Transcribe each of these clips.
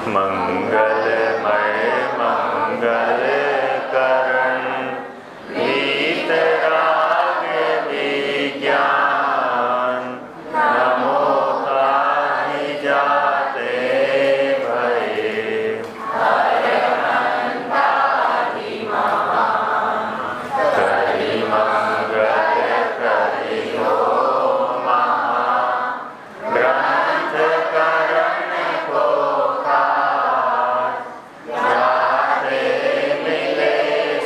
मंगलमय मंगलकरण वीतराग विज्ञान नमो ताहि जाते भये करि मंगल करि हो महा ग्रंथ करण को जाते मिले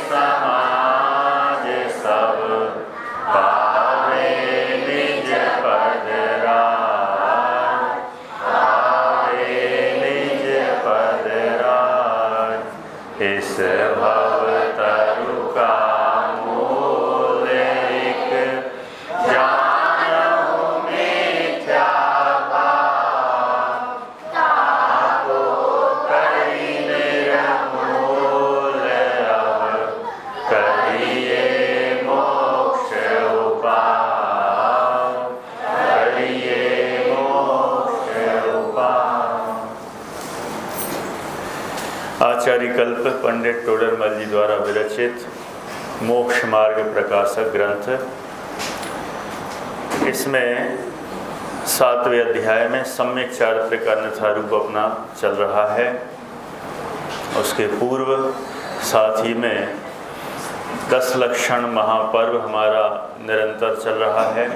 समाज सब पावे निज पद राज पावे निज पद राज इस भव तरु का मूल एक जानहु मिथ्या भाव ताको करि निर्मूल अब करिए मोक्ष उपाय करिए मोक्ष उपाय। आचार्य कल्प पंडित टोडरमल जी द्वारा विरचित मोक्ष मार्ग प्रकाशक ग्रंथ। इसमें 7वें अध्याय में सम्यक चारित्र का अन्यथा रूप अपना चल रहा है। उसके पूर्व साथ ही में 10 लक्षण महापर्व हमारा निरंतर चल रहा है।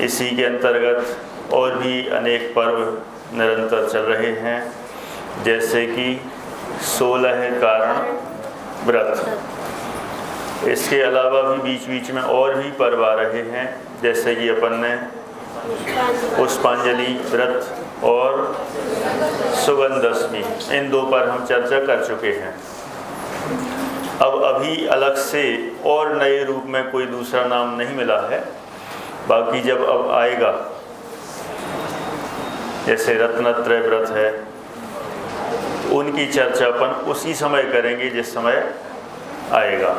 इसी के अंतर्गत और भी अनेक पर्व निरंतर चल रहे हैं, जैसे कि 16 कारण व्रत। इसके अलावा भी बीच बीच में और भी पर्व आ रहे हैं, जैसे कि अपन ने पुष्पांजलि व्रत और सुगंधदशमी, इन 2 पर हम चर्चा कर चुके हैं। अब अभी अलग से और नए रूप में कोई दूसरा नाम नहीं मिला है। बाकी जब अब आएगा, जैसे रत्नत्रय व्रत है, उनकी चर्चा अपन उसी समय करेंगे जिस समय आएगा।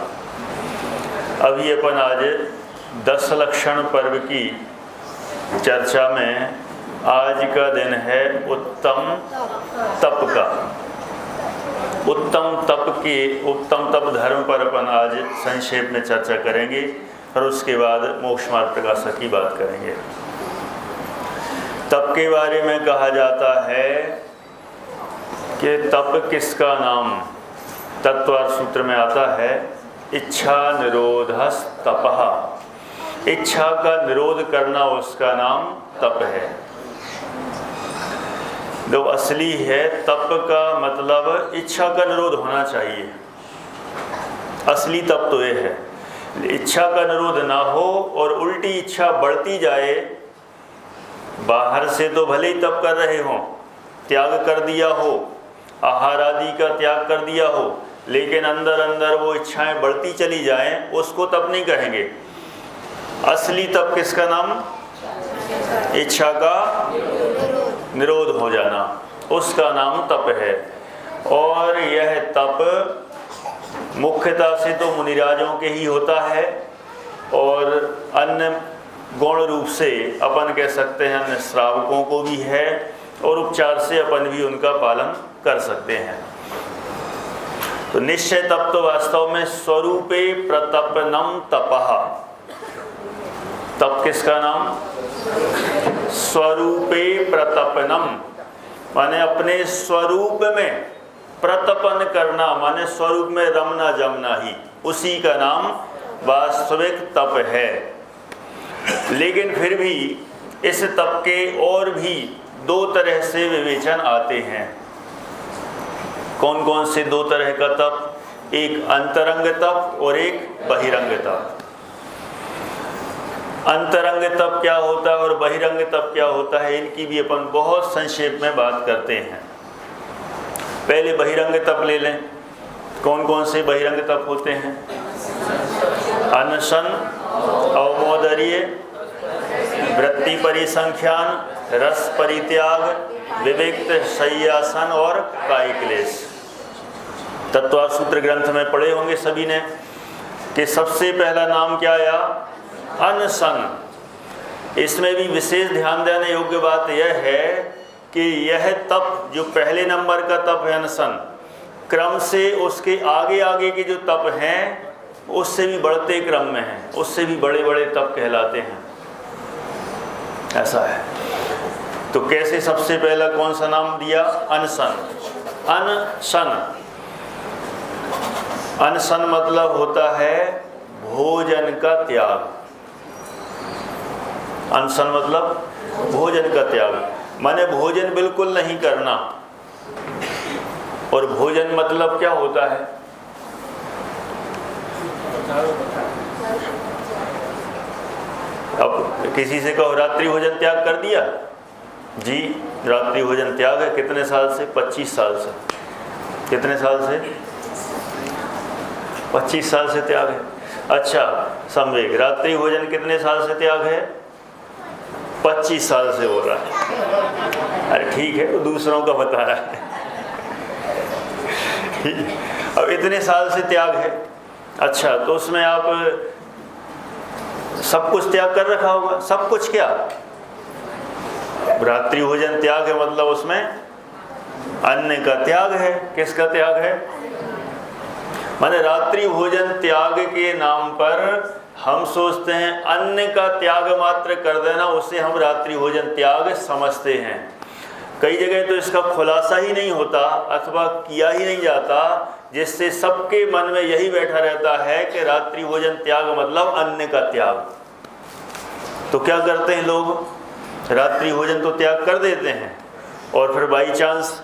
अभी अपन आज 10 लक्षण पर्व की चर्चा में आज का दिन है उत्तम तप का। उत्तम तप धर्म पर अपन आज संक्षेप में चर्चा करेंगे और उसके बाद मोक्ष मार्ग प्रकाशक की बात करेंगे। तप के बारे में कहा जाता है कि तप किसका नाम, तत्वार्थ सूत्र में आता है इच्छा निरोधस तपः। इच्छा का निरोध करना उसका नाम तप है। जो असली है तप का मतलब इच्छा का निरोध होना चाहिए। असली तप तो ये है, इच्छा का निरोध ना हो और उल्टी इच्छा बढ़ती जाए। बाहर से तो भले ही तप कर रहे हो, त्याग कर दिया हो, आहार आदि का त्याग कर दिया हो, लेकिन अंदर अंदर वो इच्छाएं बढ़ती चली जाएं, उसको तप नहीं कहेंगे। असली तप किसका नाम, इच्छा का निरोध हो जाना, उसका नाम तप है। और यह तप मुख्यतः से तो मुनिराजों के ही होता है, और अन्य गौण रूप से अपन कह सकते हैं अन्य श्रावकों को भी है, और उपचार से अपन भी उनका पालन कर सकते हैं। तो निश्चय तप तो वास्तव में स्वरूपे प्रतपनम तपः। तप किसका नाम, स्वरूपे प्रतपनम, माने अपने स्वरूप में प्रतपन करना, माने स्वरूप में रमना जमना ही, उसी का नाम वास्तविक तप है। लेकिन फिर भी इस तप के और भी 2 तरह से विवेचन आते हैं। कौन कौन से 2 तरह का तप, एक अंतरंग तप और एक बहिरंग तप। अंतरंग तप क्या होता है और बहिरंग तप क्या होता है, इनकी भी अपन बहुत संक्षेप में बात करते हैं। पहले बहिरंग तप ले लें। कौन कौन से बहिरंग तप होते हैं, अनशन, अवमोदर्य, वृत्ति परिसंख्यान, रस परित्याग, विविक्त शय्यासन और कायक्लेश। तत्वार्थ सूत्र ग्रंथ में पढ़े होंगे सभी ने कि सबसे पहला नाम क्या आया, अनशन। इसमें भी विशेष ध्यान देने योग्य बात यह है कि यह तप जो पहले नंबर का तप है अनशन, क्रम से उसके आगे आगे के जो तप हैं उससे भी बढ़ते क्रम में हैं, उससे भी बड़े बड़े तप कहलाते हैं। ऐसा है। तो कैसे सबसे पहला कौन सा नाम दिया? अनशन। अनशन, अनशन मतलब होता है भोजन का त्याग। अनशन मतलब भोजन का त्याग, माने भोजन बिल्कुल नहीं करना। और भोजन मतलब क्या होता है? अब किसी से कहो रात्रि भोजन त्याग कर दिया जी, रात्रि भोजन त्याग है। कितने साल से? 25 साल से। कितने साल से? 25 साल से त्याग है। अच्छा समझे, रात्रि भोजन कितने साल से त्याग है? 25 साल से हो रहा है। अरे ठीक है, वो दूसरों का बता रहा है। अब इतने साल से त्याग है, अच्छा तो उसमें आप सब कुछ त्याग कर रखा होगा। सब कुछ क्या? रात्रि भोजन त्याग है मतलब उसमें अन्न का त्याग है। किसका त्याग है? माने रात्रि भोजन त्याग के नाम पर हम सोचते हैं अन्न का त्याग मात्र कर देना, उसे हम रात्रि भोजन त्याग समझते हैं। कई जगह तो इसका खुलासा ही नहीं होता अथवा किया ही नहीं जाता, जिससे सबके मन में यही बैठा रहता है कि रात्रि भोजन त्याग मतलब अन्न का त्याग। तो क्या करते हैं लोग? रात्रि भोजन तो त्याग कर देते हैं और फिर बाई चांस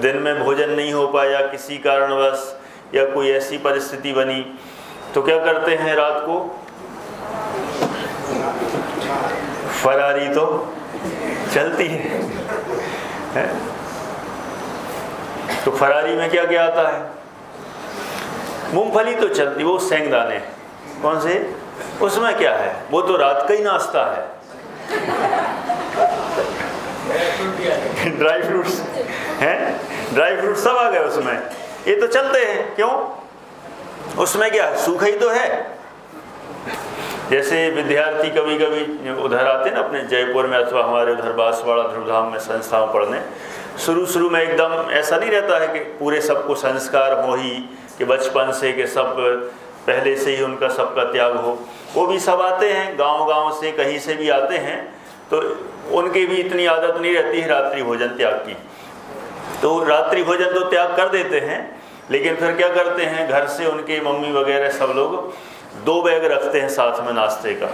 दिन में भोजन नहीं हो पाया किसी कारणवश या कोई ऐसी परिस्थिति बनी, तो क्या करते हैं? रात को फरारी तो चलती है। तो फरारी में क्या क्या आता है? मूंगफली तो चलती, वो सेंगदाने कौन से, उसमें क्या है? वो तो रात का ही नाश्ता है। ड्राई फ्रूट्स हैं, ड्राई फ्रूट सब आ गए उसमें, ये तो चलते हैं। क्यों? उसमें क्या सूखा ही तो है। जैसे विद्यार्थी कभी कभी उधर आते हैं ना अपने जयपुर में अथवा हमारे उधर बांसवाड़ा ध्रुवधाम में संस्थाओं पढ़ने, शुरू में एकदम ऐसा नहीं रहता है कि पूरे सबको संस्कार हो ही कि बचपन से कि सब पहले से ही उनका सबका त्याग हो। वो भी सब आते हैं गांव से, कहीं से भी आते हैं, तो उनकी भी इतनी आदत नहीं रहती है रात्रि भोजन त्याग की। तो रात्रि भोजन तो त्याग कर देते हैं, लेकिन फिर क्या करते हैं? घर से उनके मम्मी वगैरह सब लोग 2 बैग रखते हैं साथ में नाश्ते का।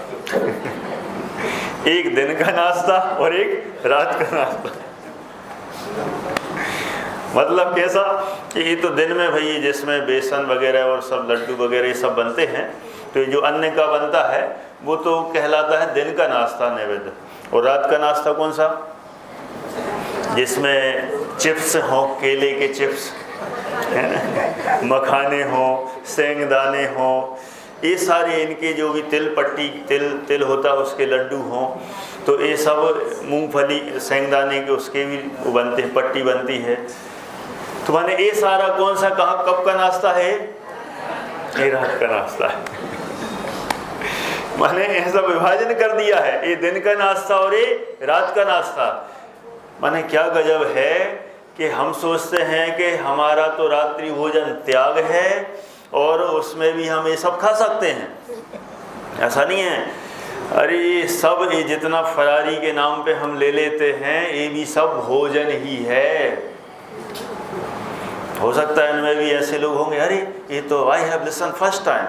एक दिन का नाश्ता और एक रात का नाश्ता। मतलब कैसा कि ये तो दिन में भाई जिसमें बेसन वगैरह और सब लड्डू वगैरह ये सब बनते हैं, तो ये जो अन्न का बनता है वो तो कहलाता है दिन का नाश्ता नैवेद्य। और रात का नाश्ता कौन सा? जिसमें चिप्स हों, केले के चिप्स है ना, मखाने हों, सेंगदाने हों, ये सारे इनके जो भी तिल होता है उसके लड्डू हों, तो ये सब मूंगफली सेंगदाने के उसके भी वो बनते हैं, पट्टी बनती है। तो माने ये सारा कौन सा कहाँ कब का नाश्ता है? ये रात का नाश्ता है। माने ऐसा विभाजन कर दिया है, ये दिन का नाश्ता और ये रात का नाश्ता। माने क्या गजब है कि हम सोचते हैं कि हमारा तो रात्रि भोजन त्याग है और उसमें भी हम ये सब खा सकते हैं। ऐसा नहीं है। अरे ये जितना फरारी के नाम पे हम ले लेते हैं ये भी सब भोजन ही है। हो सकता है इनमें भी ऐसे लोग होंगे, अरे ये तो I have listen first time.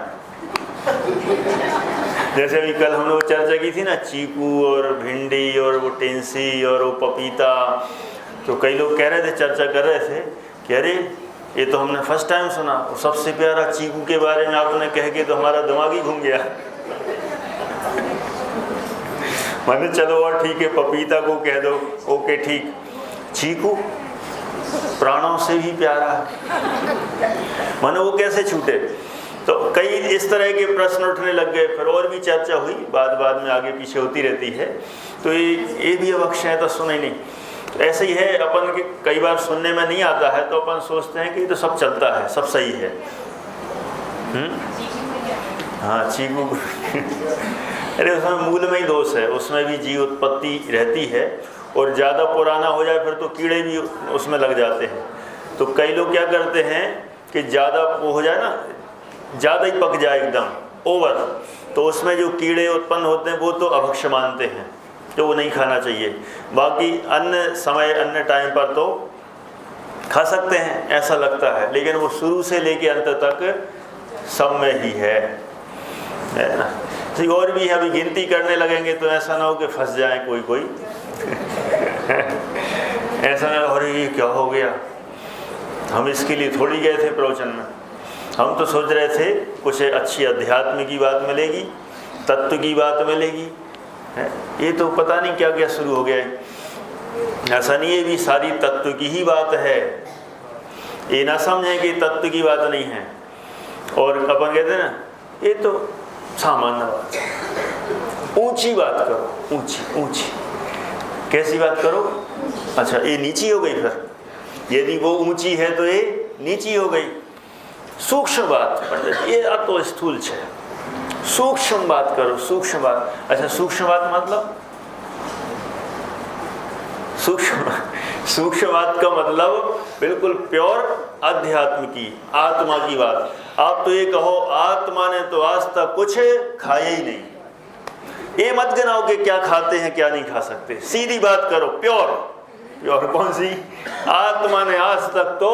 जैसे अभी कल हम लोग चर्चा की थी ना, चीकू और भिंडी और वो टेंसी और वो पपीता, तो कई लोग कह रहे थे, चर्चा कर रहे थे कि अरे ये तो हमने फर्स्ट टाइम सुना। और सबसे प्यारा चीकू के बारे में आपने कह के तो हमारा दिमाग ही घूम गया। मैंने चलो और ठीक है, पपीता को कह दो, ओके ठीक, चीकू प्राणों से भी प्यारा है, माने वो कैसे छूटे। तो कई इस तरह के प्रश्न उठने लग गए। फिर और भी चर्चा हुई, बाद में आगे पीछे होती रहती है। तो ये भी अब अक्षय तो सुने नहीं। तो ऐसे ही है, अपन के कई बार सुनने में नहीं आता है तो अपन सोचते हैं कि ये तो सब चलता है, सब सही है। हाँ चीकू अरे उसमें मूल में ही दोष है, उसमें भी जीव उत्पत्ति रहती है और ज़्यादा पुराना हो जाए फिर तो कीड़े भी उसमें लग जाते हैं। तो कई लोग क्या करते हैं कि ज़्यादा वो हो जाए ना, ज़्यादा ही पक जाए एकदम ओवर, तो उसमें जो कीड़े उत्पन्न होते हैं वो तो अभक्ष्य मानते हैं, तो वो नहीं खाना चाहिए। बाकी अन्य समय अन्य टाइम पर तो खा सकते हैं ऐसा लगता है, लेकिन वो शुरू से लेके अंत तक सब में ही है ना। तो और भी अभी गिनती करने लगेंगे तो ऐसा ना हो कि फंस जाए कोई ऐसा ना, अरे ये क्या हो गया, हम इसके लिए थोड़ी गए थे प्रवचन में, हम तो सोच रहे थे कुछ अच्छी अध्यात्म की बात मिलेगी, तत्व की बात मिलेगी, ये तो पता नहीं क्या क्या शुरू हो गया है। ऐसा नहीं, ये भी सारी तत्व की ही बात है, ये ना समझें कि तत्व की बात नहीं है। और अपन कहते हैं ना ये तो सामान्य बात है, ऊंची बात करो, ऊंची ऊंची, कैसी बात करो, अच्छा ये नीची हो गई, फिर यदि वो ऊंची है तो ये नीची हो गई। सूक्ष्म बात, ये अब तो स्थूल है, सूक्ष्म बात करो, सूक्ष्म बात। अच्छा सूक्ष्म बात मतलब, सूक्ष्म बात का मतलब बिल्कुल प्योर अध्यात्म की, आत्मा की बात। आप तो ये कहो आत्मा ने तो आज तक कुछ खाया ही नहीं, ये मत गिनाओ कि क्या खाते हैं क्या नहीं खा सकते, सीधी बात करो, प्योर प्योर कौन सी, आत्मा ने आज तक तो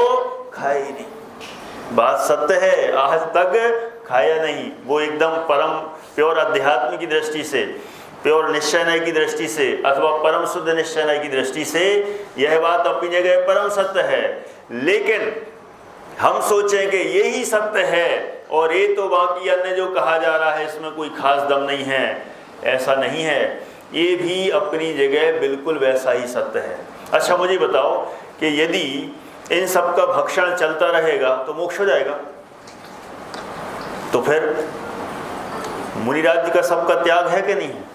खाया ही नहीं, बात सत्य है, आज तक खाया नहीं। वो एकदम परम प्योर अध्यात्म की दृष्टि से, प्योर निश्चय की दृष्टि से, अथवा परम शुद्ध निश्चय की दृष्टि से यह बात अपनी जगह परम सत्य है। लेकिन हम सोचें कि यही सत्य है और ये तो बाकी अन्य जो कहा जा रहा है इसमें कोई खास दम नहीं है, ऐसा नहीं है, ये भी अपनी जगह बिल्कुल वैसा ही सत्य है। अच्छा मुझे बताओ कि यदि इन सब का भक्षण चलता रहेगा तो मोक्ष हो जाएगा? तो फिर मुनिराज का सबका त्याग है कि नहीं है?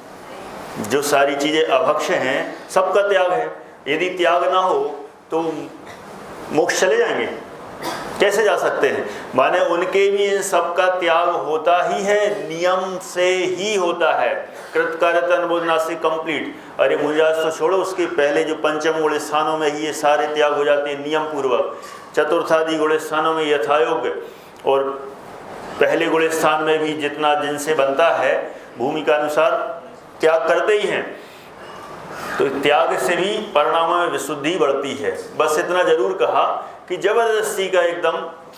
जो सारी चीज़ें अभक्ष्य हैं सबका त्याग है। यदि त्याग ना हो तो मोक्ष चले जाएंगे? कैसे जा सकते हैं? माने उनके भी इन सबका त्याग होता ही है, नियम से ही होता है, कृतकार्यता अनुमोदना से कंप्लीट। अरे मुनिराज तो छोड़ो, उसके पहले जो पंचम गुण स्थानों में ही ये सारे त्याग हो जाते हैं नियम पूर्वक, चतुर्थादि गुण स्थानों में यथायोग्य, और पहले गुण स्थान में भी जितना जिनसे बनता है भूमिका अनुसार त्याग करते ही हैं। तो त्याग से भी परिणामों में विशुद्धि बढ़ती है। बस इतना जरूर कहा कि जबरदस्ती का एकदम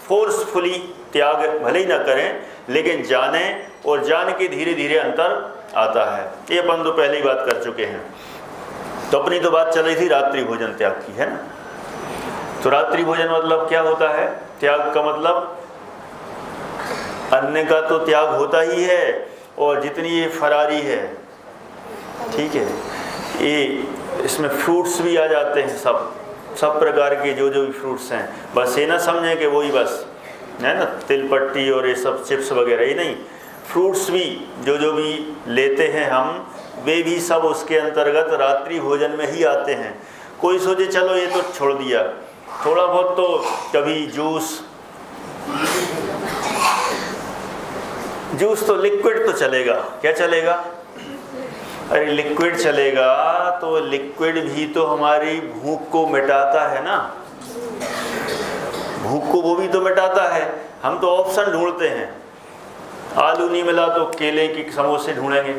फोर्सफुली त्याग भले ही ना करें, लेकिन जाने और जान के धीरे धीरे अंतर आता है। ये अपन तो पहले ही बात कर चुके हैं। तो अपनी तो बात चल रही थी रात्रि भोजन त्याग की, है ना। तो रात्रि भोजन मतलब क्या होता है? त्याग का मतलब अन्न का तो त्याग होता ही है, और जितनी ये फरारी है, ठीक है, ये इसमें फ्रूट्स भी आ जाते हैं, सब प्रकार के जो जो भी फ्रूट्स हैं। बस ये ना समझें कि वही बस है ना तिल पट्टी और ये सब चिप्स वगैरह, ही नहीं, फ्रूट्स भी जो जो भी लेते हैं हम, वे भी सब उसके अंतर्गत रात्रि भोजन में ही आते हैं। कोई सोचे चलो ये तो छोड़ दिया, थोड़ा बहुत तो कभी जूस तो लिक्विड तो चलेगा, क्या चलेगा? अरे लिक्विड चलेगा, तो लिक्विड भी तो हमारी भूख को मिटाता है ना, भूख को वो भी तो मिटाता है। हम तो ऑप्शन ढूंढते हैं, आलू नहीं मिला तो केले की समोसे ढूंढेंगे,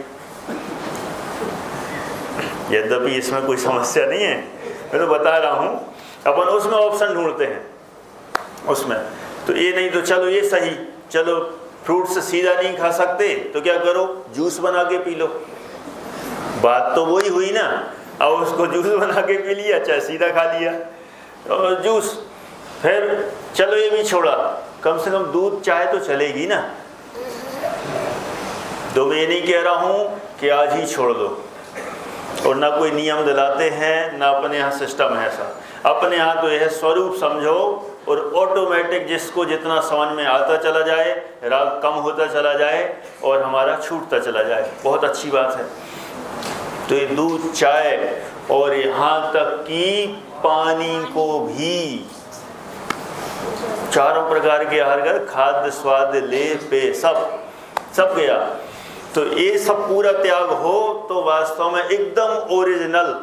यद्यपि इसमें कोई समस्या नहीं है, मैं तो बता रहा हूँ, अपन उसमें ऑप्शन ढूंढते हैं उसमें। तो ये नहीं तो चलो ये सही, चलो फ्रूट से सीधा नहीं खा सकते तो क्या करो, जूस बना के पी लो। बात तो वही हुई ना, अब उसको जूस बना के पी लिया, चाहे सीधा खा लिया और जूस। फिर चलो ये भी छोड़ा, कम से कम दूध चाय तो चलेगी ना। तो मैं ये नहीं कह रहा हूँ कि आज ही छोड़ दो, और ना कोई नियम दिलाते हैं, ना अपने यहाँ सिस्टम है ऐसा। अपने यहाँ तो यह स्वरूप समझो, और ऑटोमेटिक जिसको जितना समझ में आता चला जाए, राग कम होता चला जाए और हमारा छूटता चला जाए, बहुत अच्छी बात है। तो ये दूध चाय और यहाँ तक कि पानी को भी, चारों प्रकार के आहार का खाद्य स्वाद ले पे सब गया। तो ये सब पूरा त्याग हो तो वास्तव में एकदम ओरिजिनल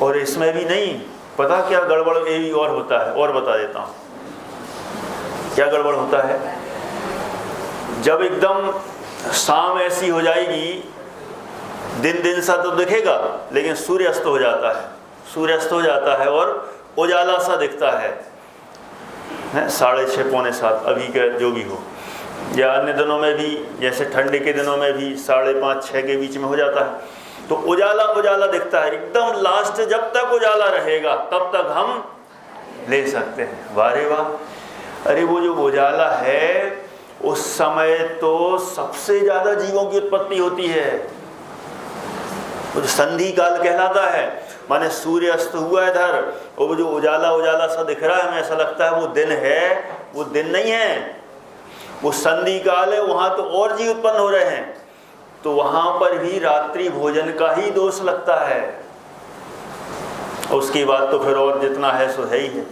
और इसमें भी नहीं, पता क्या गड़बड़ ये भी और होता है, और बता देता हूँ क्या गड़बड़ होता है। जब एकदम शाम ऐसी हो जाएगी, दिन दिन सा तो दिखेगा लेकिन सूर्यास्त हो जाता है, सूर्यास्त हो जाता है और उजाला सा दिखता है 6:30 पौने 7 अभी का जो भी हो, या अन्य दिनों में भी, जैसे ठंडी के दिनों में भी 5:30 6 के बीच में हो जाता है, तो उजाला उजाला दिखता है एकदम। लास्ट जब तक उजाला रहेगा तब तक हम ले सकते हैं। वारे वाह, अरे वो जो उजाला है उस समय तो सबसे ज्यादा जीवों की उत्पत्ति होती है, वो संधि काल कहलाता है। माने सूर्य अस्त हुआ इधर और वो जो उजाला उजाला सा दिख रहा है, हमें ऐसा लगता है वो दिन है, वो दिन नहीं है, वो संधि काल है। वहां तो और जीव उत्पन्न हो रहे हैं, तो वहां पर भी रात्रि भोजन का ही दोष लगता है। उसकी बात तो फिर और जितना है सो है ही है।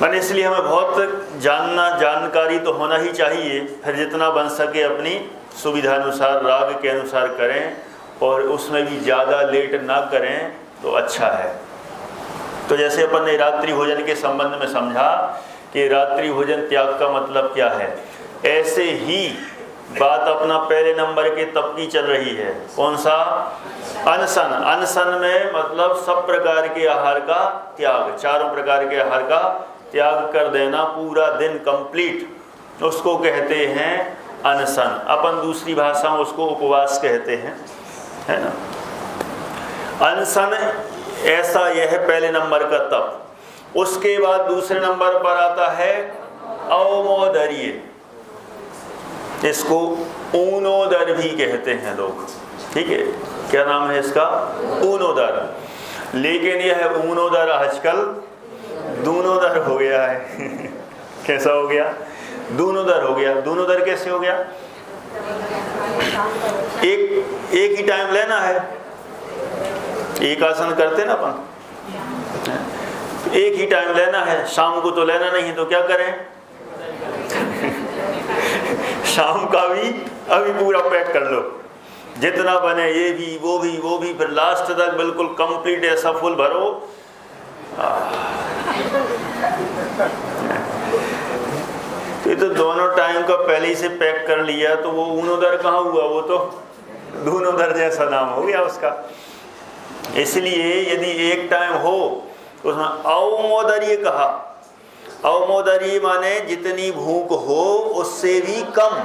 मैंने इसलिए हमें बहुत जानकारी तो होना ही चाहिए, फिर जितना बन सके अपनी सुविधा अनुसार राग के अनुसार करें, और उसमें भी ज़्यादा लेट ना करें तो अच्छा है। तो जैसे अपन ने रात्रि भोजन के संबंध में समझा कि रात्रि भोजन त्याग का मतलब क्या है, ऐसे ही बात अपना पहले नंबर के तप की चल रही है। कौन सा? अनशन। अनशन में मतलब सब प्रकार के आहार का त्याग, चारों प्रकार के आहार का त्याग कर देना, पूरा दिन कंप्लीट, उसको कहते हैं अनशन। अपन दूसरी भाषा में उसको उपवास कहते हैं, है ना। अनशन ऐसा यह है पहले नंबर का तप। उसके बाद दूसरे नंबर पर आता है अवमोदर्य, इसको ऊनोदर भी कहते हैं लोग, ठीक है। क्या नाम है इसका? ऊनोदर। लेकिन यह ऊनोदर आजकल दूनोदर हो गया है। कैसा हो गया? दूनोदर हो गया। दूनोदर कैसे हो गया? एक ही टाइम लेना है, एक आसन करते ना अपन, एक ही टाइम लेना है, शाम को तो लेना नहीं है, तो क्या करें? शाम का भी अभी पूरा पैक कर लो, जितना बने, ये भी वो भी वो भी, फिर लास्ट तक बिल्कुल कंप्लीट ऐसा फुल भरो। ये तो दोनों टाइम का पहले ही से पैक कर लिया, तो वो ऊनोदर कहाँ हुआ, वो तो दूनोदर जैसा नाम हो गया उसका। इसलिए यदि एक टाइम हो तो उसमें अवमोदर्य कहा। अवमोदर्य माने जितनी भूख हो उससे भी कम,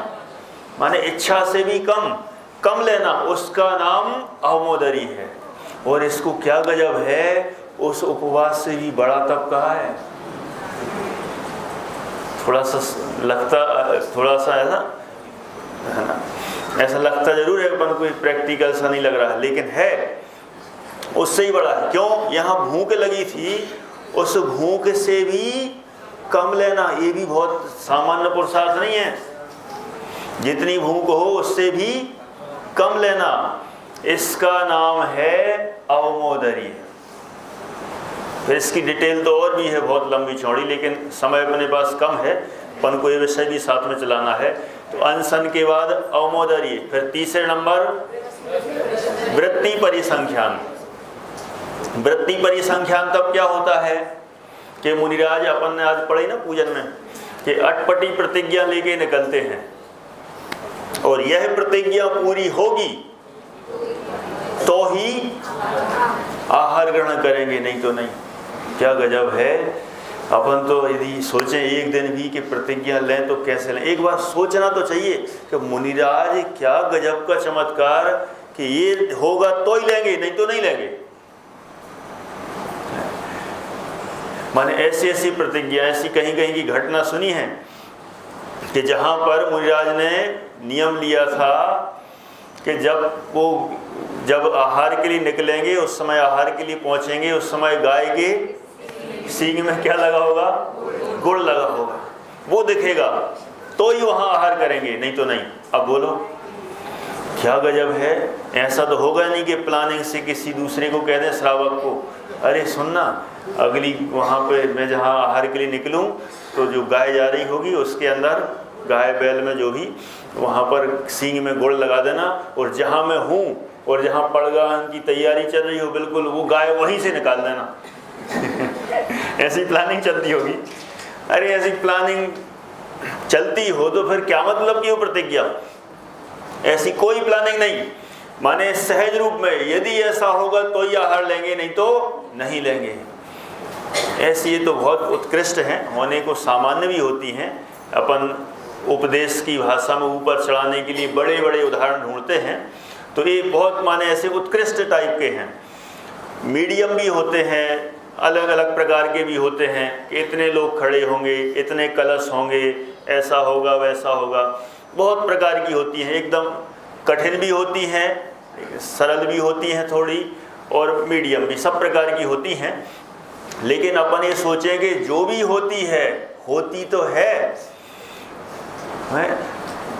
माने इच्छा से भी कम लेना, उसका नाम अवमोदर्य है। और इसको क्या गजब है, उस उपवास से भी बड़ा तप कहा है। थोड़ा सा ऐसा है ना, ऐसा लगता जरूर है अपन, कोई प्रैक्टिकल सा नहीं लग रहा है, लेकिन है उससे ही बड़ा है। क्यों? यहाँ भूख लगी थी, उस भूख से भी कम लेना, ये भी बहुत सामान्य पुरुषार्थ नहीं है। जितनी भूख हो उससे भी कम लेना, इसका नाम है अवमोदर्य। फिर इसकी डिटेल तो और भी है बहुत लंबी चौड़ी, लेकिन समय अपने पास कम है, अपन को ये विषय भी साथ में चलाना है। तो अनशन के बाद अवमोदर्य, फिर तीसरे नंबर वृत्ति परिसंख्यान। वृत्ति परिसंख्यान तब क्या होता है कि मुनिराज, अपन ने आज पढ़ी ना पूजन में, कि अटपटी प्रतिज्ञा लेके निकलते हैं, और यह प्रतिज्ञा पूरी होगी तो ही आहार ग्रहण करेंगे, नहीं तो नहीं। क्या गजब है। अपन तो यदि सोचें एक दिन भी कि प्रतिज्ञा लें तो कैसे लें, एक बार सोचना तो चाहिए कि मुनिराज क्या गजब का चमत्कार कि ये होगा तो ही लेंगे, नहीं तो नहीं लेंगे। माने ऐसी ऐसी प्रतिज्ञा, ऐसी कहीं कहीं की घटना सुनी है कि जहां पर मुनिराज ने नियम लिया था कि जब आहार के लिए निकलेंगे, उस समय आहार के लिए पहुंचेंगे, उस समय गाय के सींग में क्या लगा होगा? गुड़ लगा होगा, वो दिखेगा तो ही वहां आहार करेंगे, नहीं तो नहीं। अब बोलो क्या गजब है। ऐसा तो होगा नहीं कि प्लानिंग से किसी दूसरे को कह दें, श्रावक को, अरे सुनना, अगली वहां पे मैं जहां आहार के लिए निकलूं तो जो गाय जा रही होगी उसके अंदर, गाय बैल में जो भी, वहां पर सींग में गुड़ लगा देना, और जहां मैं हूं और जहाँ पड़गान की तैयारी चल रही हो बिल्कुल वो गाय वहीं से निकाल देना। ऐसी प्लानिंग चलती होगी। अरे ऐसी प्लानिंग चलती हो तो फिर क्या मतलब की वो प्रतिज्ञा? ऐसी कोई प्लानिंग नहीं, माने सहज रूप में यदि ऐसा होगा तो ही आहार लेंगे, नहीं तो नहीं लेंगे। ऐसी ये तो बहुत उत्कृष्ट हैं, होने को सामान्य भी होती हैं। अपन उपदेश की भाषा में ऊपर चढ़ाने के लिए बड़े बड़े उदाहरण ढूंढते हैं, तो ये बहुत माने ऐसे उत्कृष्ट टाइप के हैं। मीडियम भी होते हैं, अलग अलग प्रकार के भी होते हैं कि इतने लोग खड़े होंगे, इतने कलश होंगे, ऐसा होगा वैसा होगा। बहुत प्रकार की होती हैं, एकदम कठिन भी होती हैं, सरल भी होती हैं थोड़ी, और मीडियम भी, सब प्रकार की होती हैं। लेकिन अपन ये सोचेंगे जो भी होती है होती तो है,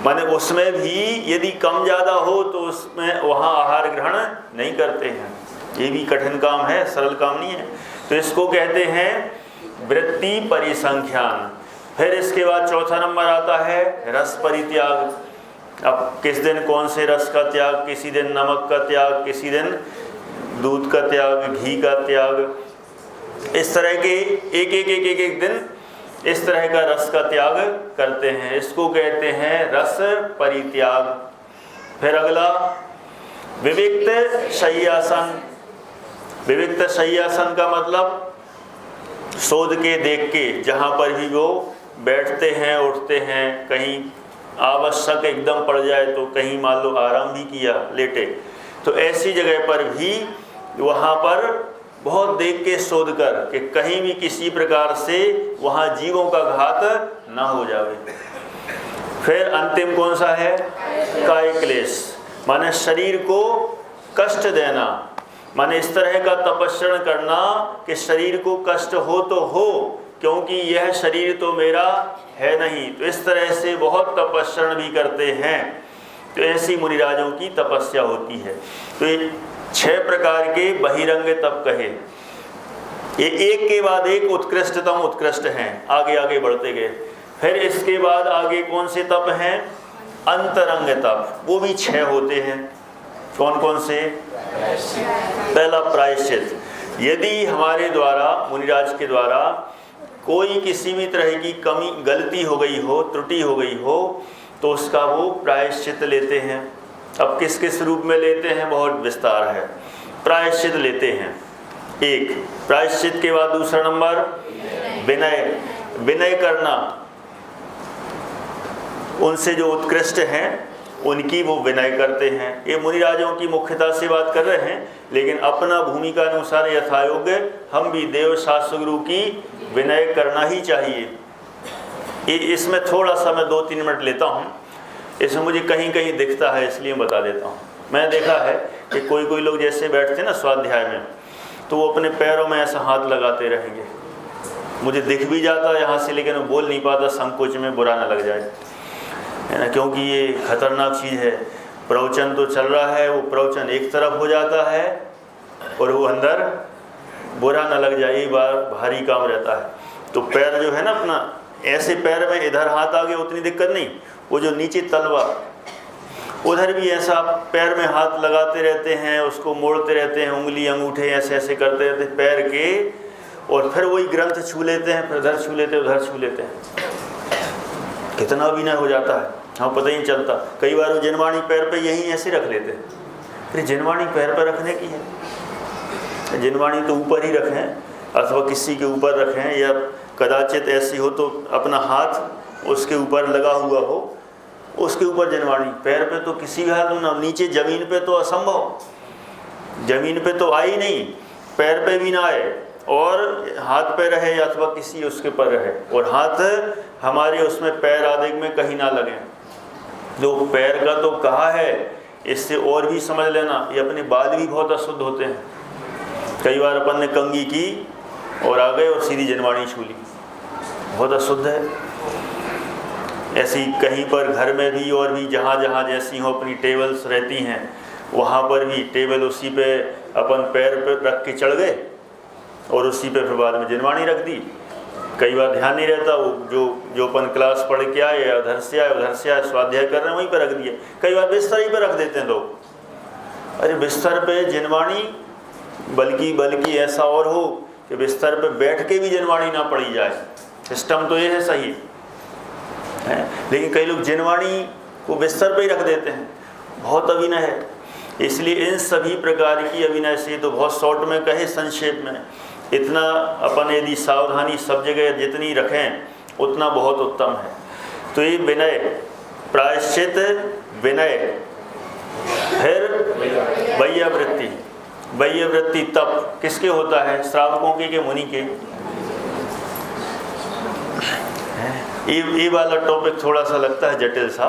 माने उसमें भी यदि कम ज़्यादा हो तो उसमें वहाँ आहार ग्रहण नहीं करते हैं। ये भी कठिन काम है, सरल काम नहीं है। तो इसको कहते हैं वृत्ति परिसंख्यान। फिर इसके बाद चौथा नंबर आता है रस परित्याग। अब किस दिन कौन से रस का त्याग, किसी दिन नमक का त्याग, किसी दिन दूध का त्याग, घी का त्याग, इस तरह के एक दिन इस तरह का रस का त्याग करते हैं। इसको कहते हैं रस परित्याग। फिर अगला विविक्त शय्यासन। विविक्त शय्यासन का मतलब शोध के देख के, जहाँ पर भी वो बैठते हैं उठते हैं, कहीं आवश्यक एकदम पड़ जाए तो कहीं मान लो आराम भी किया लेटे, तो ऐसी जगह पर भी वहाँ पर बहुत देख के शोध कर कि कहीं भी किसी प्रकार से वहाँ जीवों का घात ना हो जावे। फिर अंतिम कौन सा है? काय क्लेश, माने शरीर को कष्ट देना, माने इस तरह का तपस्या करना कि शरीर को कष्ट हो तो हो, क्योंकि यह शरीर तो मेरा है नहीं। तो इस तरह से बहुत तपस्या भी करते हैं। तो ऐसी मुनिराजों की तपस्या होती है। तो ये 6 प्रकार के बहिरंग तप कहे, ये एक के बाद एक उत्कृष्टतम उत्कृष्ट हैं, आगे आगे बढ़ते गए। फिर इसके बाद आगे कौन से तप हैं? अंतरंग तप, वो भी 6 होते हैं। कौन कौन से? पहला प्रायश्चित। यदि हमारे द्वारा, मुनिराज के द्वारा कोई किसी भी तरह की कमी गलती हो गई हो, त्रुटि हो गई हो, तो उसका वो प्रायश्चित लेते हैं। अब किस किस रूप में लेते हैं बहुत विस्तार है। प्रायश्चित लेते हैं एक, प्रायश्चित के बाद दूसरा नंबर विनय। विनय करना, उनसे जो उत्कृष्ट हैं उनकी वो विनय करते हैं। ये मुनिराजों की मुख्यता से बात कर रहे हैं, लेकिन अपना भूमिका अनुसार यथायोग्य हम भी देव शास्त्र गुरु की विनय करना ही चाहिए। इसमें थोड़ा सा मैं 2-3 मिनट लेता हूँ। इसमें मुझे कहीं कहीं दिखता है, इसलिए बता देता हूँ। मैं देखा है कि कोई कोई लोग जैसे बैठते हैं ना स्वाध्याय में, तो वो अपने पैरों में ऐसा हाथ लगाते रहेंगे। मुझे दिख भी जाता है यहाँ से, लेकिन वो बोल नहीं पाता, संकोच में बुरा ना लग जाए, है ना, क्योंकि ये खतरनाक चीज़ है। प्रवचन तो चल रहा है, वो प्रवचन एक तरफ हो जाता है और वो अंदर बुरा ना लग जाए, ये बार भारी काम रहता है। तो पैर जो है ना अपना, ऐसे पैर में इधर हाथ आ गया उतनी दिक्कत नहीं, वो जो नीचे तलवा उधर भी ऐसा पैर में हाथ लगाते रहते हैं, उसको मोड़ते रहते हैं, उंगली अंगूठे ऐसे ऐसे करते रहते हैं पैर के, और फिर वही ग्रंथ छू लेते हैं, फिर इधर छू लेते हैं, उधर छू लेते हैं। कितना विनय हो जाता है, हाँ पता ही नहीं चलता। कई बार वो जिनवाणी पैर पे यहीं ऐसे रख लेते हैं। फिर जिनवाणी पैर पर रखने की है, जिनवाणी तो ऊपर ही रखें अथवा किसी के ऊपर रखें, या कदाचित ऐसी हो तो अपना हाथ उसके ऊपर लगा हुआ हो, उसके ऊपर जिनवाणी। पैर पे तो किसी भी हाल में, नीचे ज़मीन पे तो असंभव, ज़मीन पे तो आई नहीं, पैर पे भी ना आए, और हाथ पे रहे अथवा किसी उसके पर रहे, और हाथ हमारे उसमें पैर आदि में कहीं ना लगे। जो पैर का तो कहा है, इससे और भी समझ लेना, ये अपने बाल भी बहुत अशुद्ध होते हैं। कई बार अपन ने कंघी की और आ गए और सीधी जिनवाणी छू ली, बहुत अशुद्ध है। ऐसी कहीं पर घर में भी और भी जहाँ जहाँ जैसी हो अपनी टेबल्स रहती हैं, वहाँ पर भी टेबल उसी पे अपन पैर पर रख के चढ़ गए और उसी पे फिर बाद में जिनवाणी रख दी। कई बार ध्यान नहीं रहता, वो जो अपन क्लास पढ़ के आए या उधर से आए स्वाध्याय कर रहे हैं वहीं पर रख दिए। कई बार बिस्तर ही पर रख देते हैं लोग, अरे बिस्तर पे जिनवाणी, बल्कि ऐसा और हो कि बिस्तर पे बैठ के भी जिनवाणी ना पड़ी जाए, सिस्टम तो ये है सही है, लेकिन कई लोग जिनवाणी को बिस्तर पे ही रख देते हैं, बहुत अभिनय है। इसलिए इन सभी प्रकार की अभिनय से, तो बहुत शॉर्ट में कहे, संक्षेप में, इतना अपन यदि सावधानी सब जगह जितनी रखें उतना बहुत उत्तम है। तो ये विनय, प्रायश्चित, विनय, फिर वैयावृत्ति। वैयावृत्ति तप किसके होता है? श्रावकों के मुनि के? ये वाला टॉपिक थोड़ा सा लगता है जटिल सा,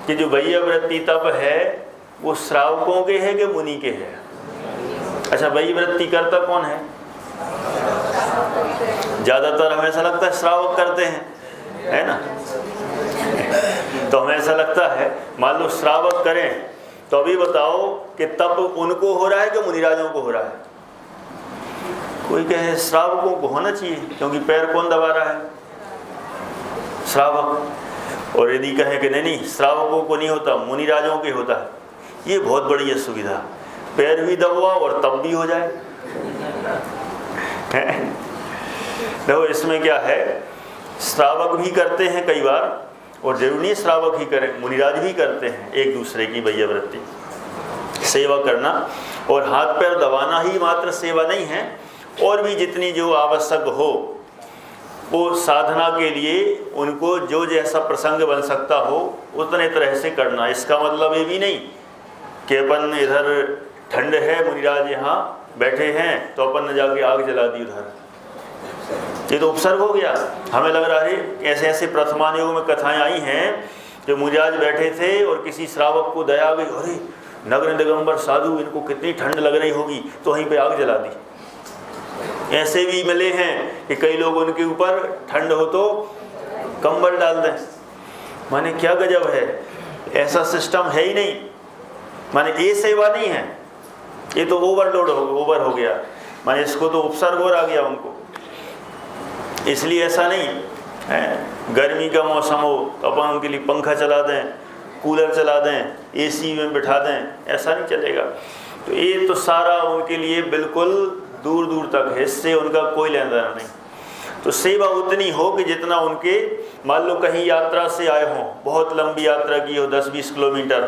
कि जो वैयावृत्ति तप है वो श्रावकों के है कि मुनि के है? अच्छा, वैयावृत्ति करता कौन है? ज़्यादातर हमें ऐसा लगता है श्रावक करते हैं, है ना? तो हमें ऐसा लगता है, मान लो श्रावक करें, तो अभी बताओ कि तप उनको हो रहा है कि मुनिराजों को हो रहा है? कोई कहे श्रावकों को होना चाहिए, क्योंकि पैर कौन दबा रहा है? श्रावक। और यदि कहें कि नहीं श्रावकों को नहीं होता, मुनिराजों के होता है, ये बहुत बड़ी है सुविधा, पैर भी दबाओ और तब भी हो जाए। देखो इसमें क्या है, श्रावक भी करते हैं कई बार, और जरूरी नहीं श्रावक ही करें, मुनिराज भी करते हैं एक दूसरे की वैयावृत्ति, सेवा करना। और हाथ पैर दबाना ही मात्र सेवा नहीं है, और भी जितनी जो आवश्यक हो वो साधना के लिए उनको जो जैसा प्रसंग बन सकता हो उतने तरह से करना। इसका मतलब ये भी नहीं कि अपन इधर ठंड है, मुनिराज यहाँ बैठे हैं, तो अपन ने जाके आग जला दी उधर, ये तो उपसर्ग हो गया। हमें लग रहा है ऐसे ऐसे प्रथमान युग में कथाएं आई हैं जो मुनिराज बैठे थे और किसी श्रावक को दया आ गई, अरे नग्न दिगंबर साधु, इनको कितनी ठंड लग रही होगी, तो वहीं पे आग जला दी। ऐसे भी मिले हैं कि कई लोग उनके ऊपर ठंड हो तो कंबल डाल दें। माने क्या गजब है, ऐसा सिस्टम है ही नहीं। माने ये सेवा नहीं है, ये तो ओवर हो गया, माने इसको तो उपसर्ग और आ गया उनको। इसलिए ऐसा नहीं है, गर्मी का मौसम हो तो अपन उनके लिए पंखा चला दें, कूलर चला दें, एसी में बिठा दें, ऐसा नहीं चलेगा। तो ये तो सारा उनके लिए बिल्कुल दूर दूर तक है, इससे उनका कोई लेना देना नहीं। तो सेवा उतनी हो कि जितना उनके, मान लो कहीं यात्रा से आए हों, बहुत लंबी यात्रा की हो 10-20 किलोमीटर,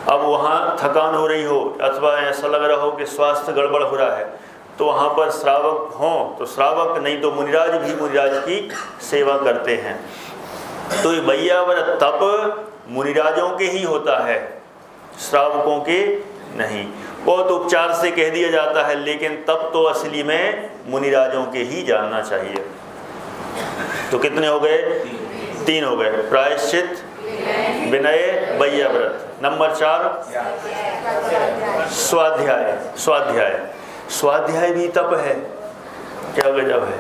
अब वहाँ थकान हो रही हो अथवा ऐसा लग रहा हो कि स्वास्थ्य गड़बड़ हो रहा है, तो वहाँ पर श्रावक हों तो श्रावक, नहीं तो मुनिराज भी मुनिराज की सेवा करते हैं। तो ये वैयाव्रत तप मुनिराजों के ही होता है, श्रावकों के नहीं। बहुत उपचार से कह दिया जाता है, लेकिन तप तो असली में मुनिराजों के ही जानना चाहिए। तो कितने हो गए? 3 हो गए, प्रायश्चित, विनय, वैयाव्रत। नंबर 4 स्वाध्याय। स्वाध्याय भी तप है, क्या गजब है।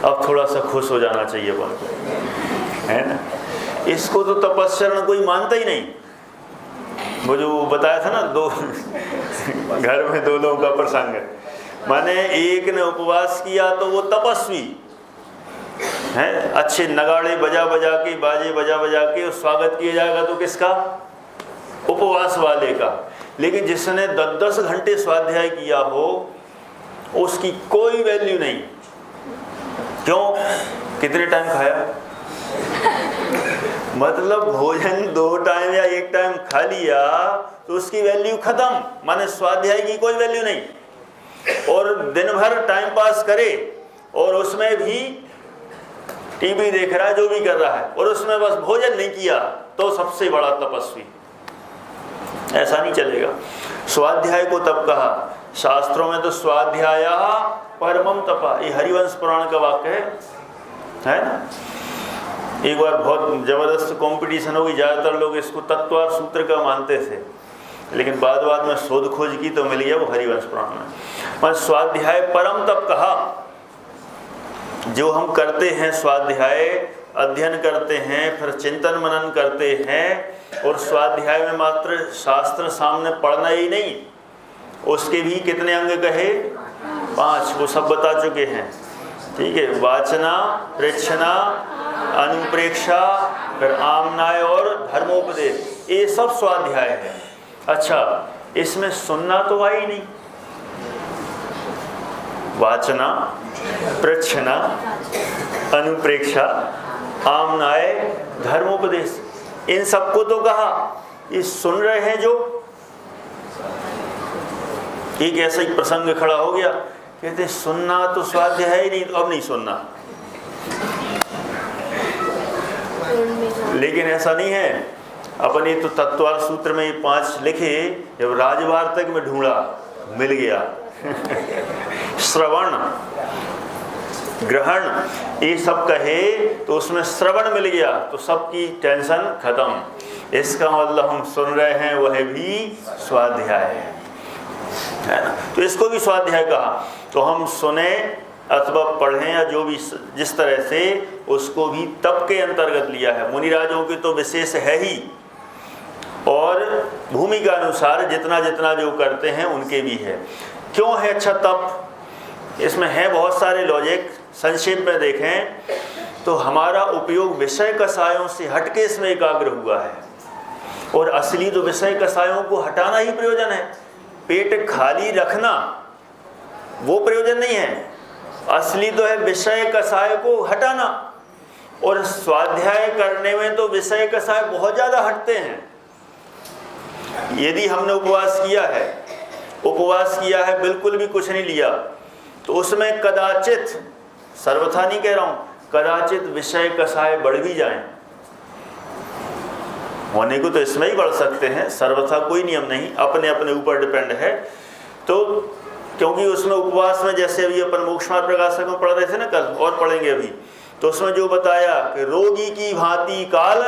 अब थोड़ा सा खुश हो जाना चाहिए अपन को, है ना? इसको तो तपस्या कोई मानता ही नहीं। वो जो बताया था ना, 2 घर में 2 लोगों का प्रसंग, माने एक ने उपवास किया तो वो तपस्वी है, अच्छे नगाड़े बजा बजा के, बाजे बजा बजा के स्वागत किया जाएगा, तो किसका? उपवास वाले का। लेकिन जिसने 10-10 घंटे स्वाध्याय किया हो उसकी कोई वैल्यू नहीं। क्यों? कितने टाइम खाया? मतलब भोजन 2 टाइम या 1 टाइम खा लिया तो उसकी वैल्यू खत्म, माने स्वाध्याय की कोई वैल्यू नहीं। और दिन भर टाइम पास करे और उसमें भी टीवी देख रहा है, जो भी कर रहा है, और उसमें बस भोजन नहीं किया, तो सबसे बड़ा तपस्वी। ऐसा नहीं चलेगा। स्वाध्याय को तप कहा, शास्त्रों में तो स्वाध्याय परमम तपा, ये हरिवंश पुराण का वाक्य है ना? एक बार बहुत जबरदस्त कंपटीशन होगी, ज़्यादातर लोग इसको तत्वार सूत्र का मानते थे, लेकिन बाद में शोध खोज की तो मिल गया वो हरिवंश पुराण में। मैं स्वाध्याय परम तप कहा, जो हम करते हैं स्वाध्याय, अध्ययन करते हैं, फिर चिंतन मनन करते हैं, और स्वाध्याय में मात्र शास्त्र सामने पढ़ना ही नहीं, उसके भी कितने अंग कहे? 5, वो सब बता चुके हैं, ठीक है? वाचना, प्रेक्षणा, अनुप्रेक्षा, फिर आमनाय और धर्मोपदेश, ये सब स्वाध्याय है। अच्छा, इसमें सुनना तो आई नहीं। वाचना, प्रच्छना, अनुप्रेक्षा, आमनाय, धर्मोपदेश, इन सबको तो कहा। ये सुन रहे हैं जो, एक ऐसा ही प्रसंग खड़ा हो गया, कहते सुनना तो स्वाध्याय है ही नहीं, तो अब नहीं सुनना। लेकिन ऐसा नहीं है। अपने तो तत्वार सूत्र में ये 5 लिखे, जब राजवार्तक में ढूंढा मिल गया। श्रवण, ग्रहण, ये सब कहे तो उसमें श्रवण मिल गया, तो सबकी टेंशन खत्म। इसका मतलब हम सुन रहे हैं, वह भी स्वाध्याय है ना। तो इसको भी स्वाध्याय कहा। तो हम सुने अथवा पढ़ें या जो भी जिस तरह से, उसको भी तप के अंतर्गत लिया है। मुनिराजों की तो विशेष है ही, और भूमिका अनुसार जितना जितना जो करते हैं उनके भी है। क्यों है अच्छा तप? इसमें है बहुत सारे लॉजिक। संक्षेप में देखें तो हमारा उपयोग विषय कसायों से हटके इसमें एकाग्र हुआ है, और असली तो विषय कसायों को हटाना ही प्रयोजन है। पेट खाली रखना वो प्रयोजन नहीं है, असली तो है विषय कसाय को हटाना। और स्वाध्याय करने में तो विषय कसाय बहुत ज़्यादा हटते हैं। यदि हमने उपवास किया है, बिल्कुल भी कुछ नहीं लिया, तो उसमें कदाचित, सर्वथा नहीं कह रहा हूँ, कदाचित विषय कसाय बढ़ भी जाएं। होने को तो इसमें ही बढ़ सकते हैं, सर्वथा कोई नियम नहीं, अपने अपने ऊपर डिपेंड है। तो क्योंकि उसमें उपवास में, जैसे अभी अपन मोक्ष मार्ग प्रकाशक में पढ़ रहे थे ना कल, और पढ़ेंगे अभी, तो उसमें जो बताया कि रोगी की भांति काल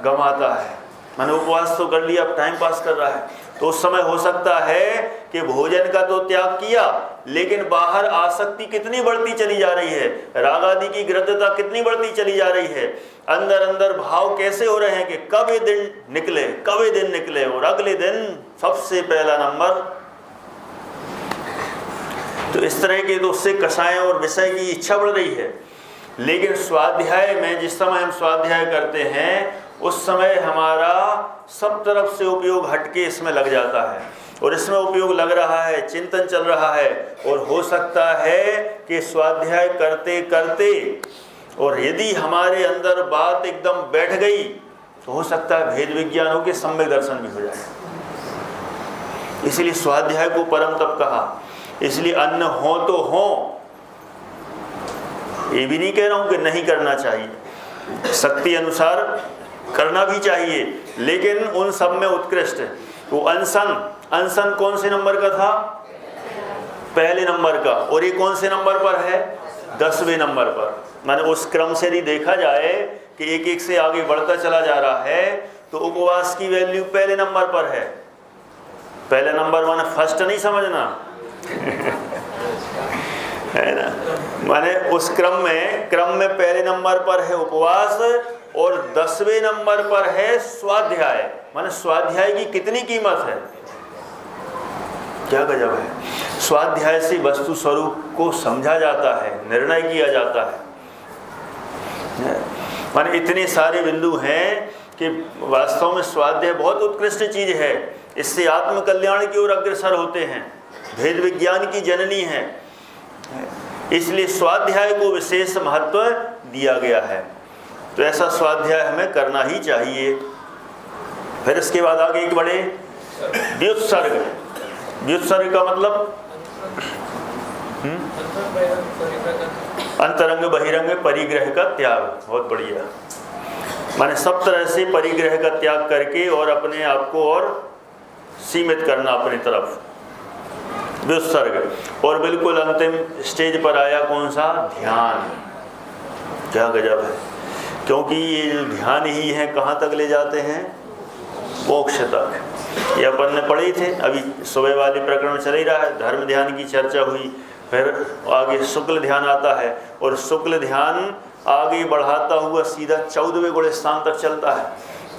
गंवाता है, मैंने उपवास तो कर लिया, अब टाइम पास कर रहा है। तो उस समय हो सकता है कि भोजन का तो त्याग किया, लेकिन बाहर आसक्ति कितनी बढ़ती चली जा रही है, राग आदि की गृद्धता कितनी बढ़ती चली जा रही है, अंदर अंदर भाव कैसे हो रहे हैं कि कब ये दिन निकले, और अगले दिन सबसे पहला नंबर। तो इस तरह के तो उससे कसाय और विषय की इच्छा बढ़ रही है। लेकिन स्वाध्याय में, जिस समय हम स्वाध्याय करते हैं, उस समय हमारा सब तरफ से उपयोग हटके इसमें लग जाता है, और इसमें उपयोग लग रहा है, चिंतन चल रहा है। और हो सकता है कि स्वाध्याय करते करते, और यदि हमारे अंदर बात एकदम बैठ गई, तो हो सकता है भेद विज्ञानों के सम्यक दर्शन भी हो जाए। इसलिए स्वाध्याय को परम तप कहा। इसलिए अन्न हो तो हो, ये भी नहीं कह रहा हूं कि नहीं करना चाहिए, शक्ति अनुसार करना भी चाहिए, लेकिन उन सब में उत्कृष्ट वो अनशन कौन से नंबर का था? पहले नंबर का। और ये कौन से नंबर पर है? 10वें नंबर पर। माने उस क्रम से यदि देखा जाए कि एक एक से आगे बढ़ता चला जा रहा है, तो उपवास की वैल्यू पहले नंबर पर है। पहले नंबर माने फर्स्ट नहीं समझना है ना, माने उस क्रम में पहले नंबर पर है उपवास, और 10वें नंबर पर है स्वाध्याय। माने स्वाध्याय की कितनी कीमत है, क्या गजब है। स्वाध्याय से वस्तु स्वरूप को समझा जाता है, निर्णय किया जाता है। माने इतने सारे बिंदु हैं कि वास्तव में स्वाध्याय बहुत उत्कृष्ट चीज है। इससे आत्म कल्याण की ओर अग्रसर होते हैं, भेद विज्ञान की जननी है। इसलिए स्वाध्याय को विशेष महत्व दिया गया है। तो ऐसा स्वाध्याय हमें करना ही चाहिए। फिर इसके बाद आगे एक बड़े व्युत्सर्ग। व्युत्सर्ग का मतलब अंतरंग बहिरंग परिग्रह का त्याग। बहुत बढ़िया। माने सब तरह से परिग्रह का त्याग करके और अपने आप को और सीमित करना अपनी तरफ, व्युत्सर्ग। और बिल्कुल अंतिम स्टेज पर आया कौन सा? ध्यान। क्या गजब है, क्योंकि ये जो ध्यान ही है कहाँ तक ले जाते हैं? मोक्ष तक। ये अपन ने पढ़े थे, अभी सुबह वाले प्रकरण चल ही रहा है, धर्म ध्यान की चर्चा हुई, फिर आगे शुक्ल ध्यान आता है, और शुक्ल ध्यान आगे बढ़ाता हुआ सीधा 14वें गुण स्थान तक चलता है,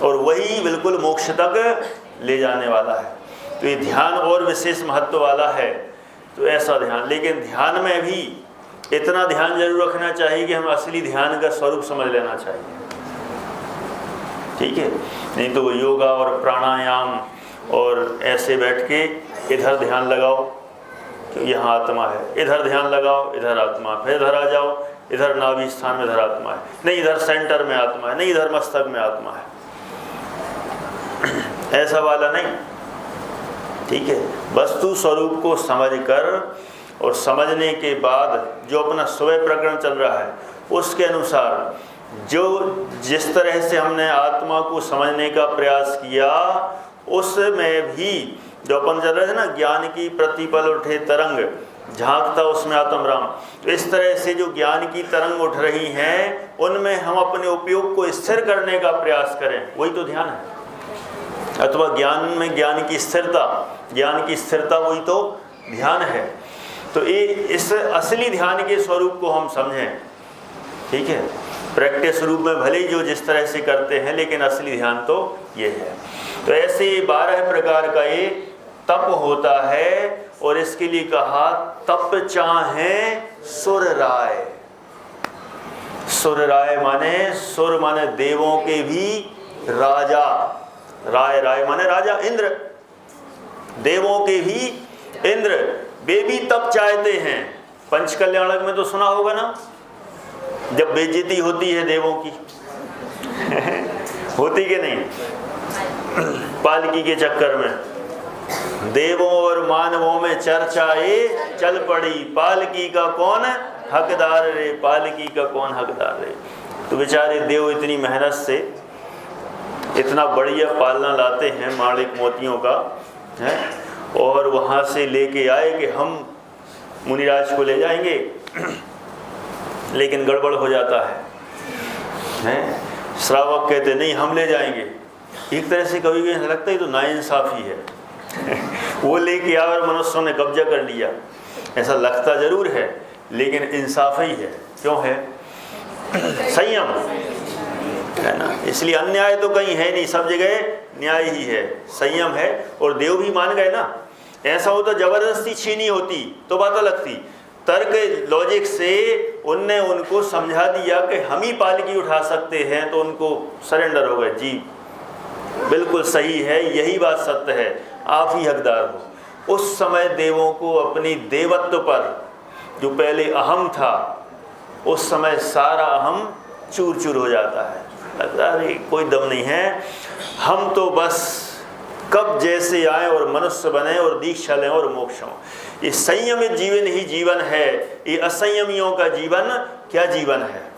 और वही बिल्कुल मोक्ष तक ले जाने वाला है। तो ये ध्यान और विशेष महत्व वाला है। तो ऐसा ध्यान, लेकिन ध्यान में भी इतना ध्यान जरूर रखना चाहिए कि हम असली ध्यान का स्वरूप समझ लेना चाहिए, ठीक है। नहीं तो योगा और प्राणायाम और ऐसे बैठ के इधर ध्यान लगाओ कि यहाँ आत्मा है, इधर ध्यान लगाओ, इधर आत्मा, फिर इधर आ जाओ, इधर नाभि स्थान में इधर आत्मा है, नहीं इधर सेंटर में आत्मा है, नहीं इधर मस्तक में आत्मा है, ऐसा वाला नहीं। ठीक है, वस्तु स्वरूप को समझकर और समझने के बाद जो अपना स्वयं प्रकरण चल रहा है उसके अनुसार जो जिस तरह से हमने आत्मा को समझने का प्रयास किया, उसमें भी जो अपन चल रहे थे ना, ज्ञान की प्रतिपल उठे तरंग, झांकता उसमें आत्म राम, तो इस तरह से जो ज्ञान की तरंग उठ रही हैं उनमें हम अपने उपयोग को स्थिर करने का प्रयास करें, वही तो ध्यान है। अथवा ज्ञान में ज्ञान की स्थिरता वही तो ध्यान है। तो ये इस असली ध्यान के स्वरूप को हम समझें। ठीक है, प्रैक्टिस रूप में भले ही जो जिस तरह से करते हैं, लेकिन असली ध्यान तो ये है। तो ऐसे 12 प्रकार का ये तप होता है, और इसके लिए कहा तप चाहे सुर राय। सुर राय माने, सुर माने देवों के भी राजा, राय माने राजा, इंद्र, देवों के भी इंद्र, वे भी तप चाहते हैं। पंचकल्याणक में तो सुना होगा ना, जब बेइज्जती होती है देवों की होती कि नहीं, पालकी के चक्कर में देवों और मानवों में चर्चा ये चल पड़ी, पालकी का कौन हकदार रे, पालकी का कौन हकदार रे। तो बेचारे देव इतनी मेहनत से इतना बढ़िया पालना लाते हैं माणिक मोतियों का है, और वहाँ से लेके आए कि हम मुनिराज को ले जाएंगे, लेकिन गड़बड़ हो जाता है। श्रावक कहते नहीं हम ले जाएंगे। एक तरह से कभी भी ऐसा लगता है तो नाइंसाफ़ी है वो लेके आए और मनुष्यों ने कब्जा कर लिया, ऐसा लगता जरूर है, लेकिन इंसाफ ही है। क्यों है? संयम है ना, इसलिए अन्याय तो कहीं है नहीं, सब जगह न्याय ही है, संयम है। और देव भी मान गए ना, ऐसा हो तो जबरदस्ती छीनी होती तो बात अलग थी। तर्क लॉजिक से उनने उनको समझा दिया कि हम ही पालकी उठा सकते हैं, तो उनको सरेंडर हो गए, जी बिल्कुल सही है, यही बात सत्य है, आप ही हकदार हो। उस समय देवों को अपनी देवत्व पर जो पहले अहम था, उस समय सारा अहम चूर चूर हो जाता है, लगता है अरे कोई दम नहीं है, हम तो बस कब जैसे आए और मनुष्य बने और दीक्षा लें और मोक्ष हों। ये संयमित जीवन ही जीवन है, ये असंयमियों का जीवन क्या जीवन है।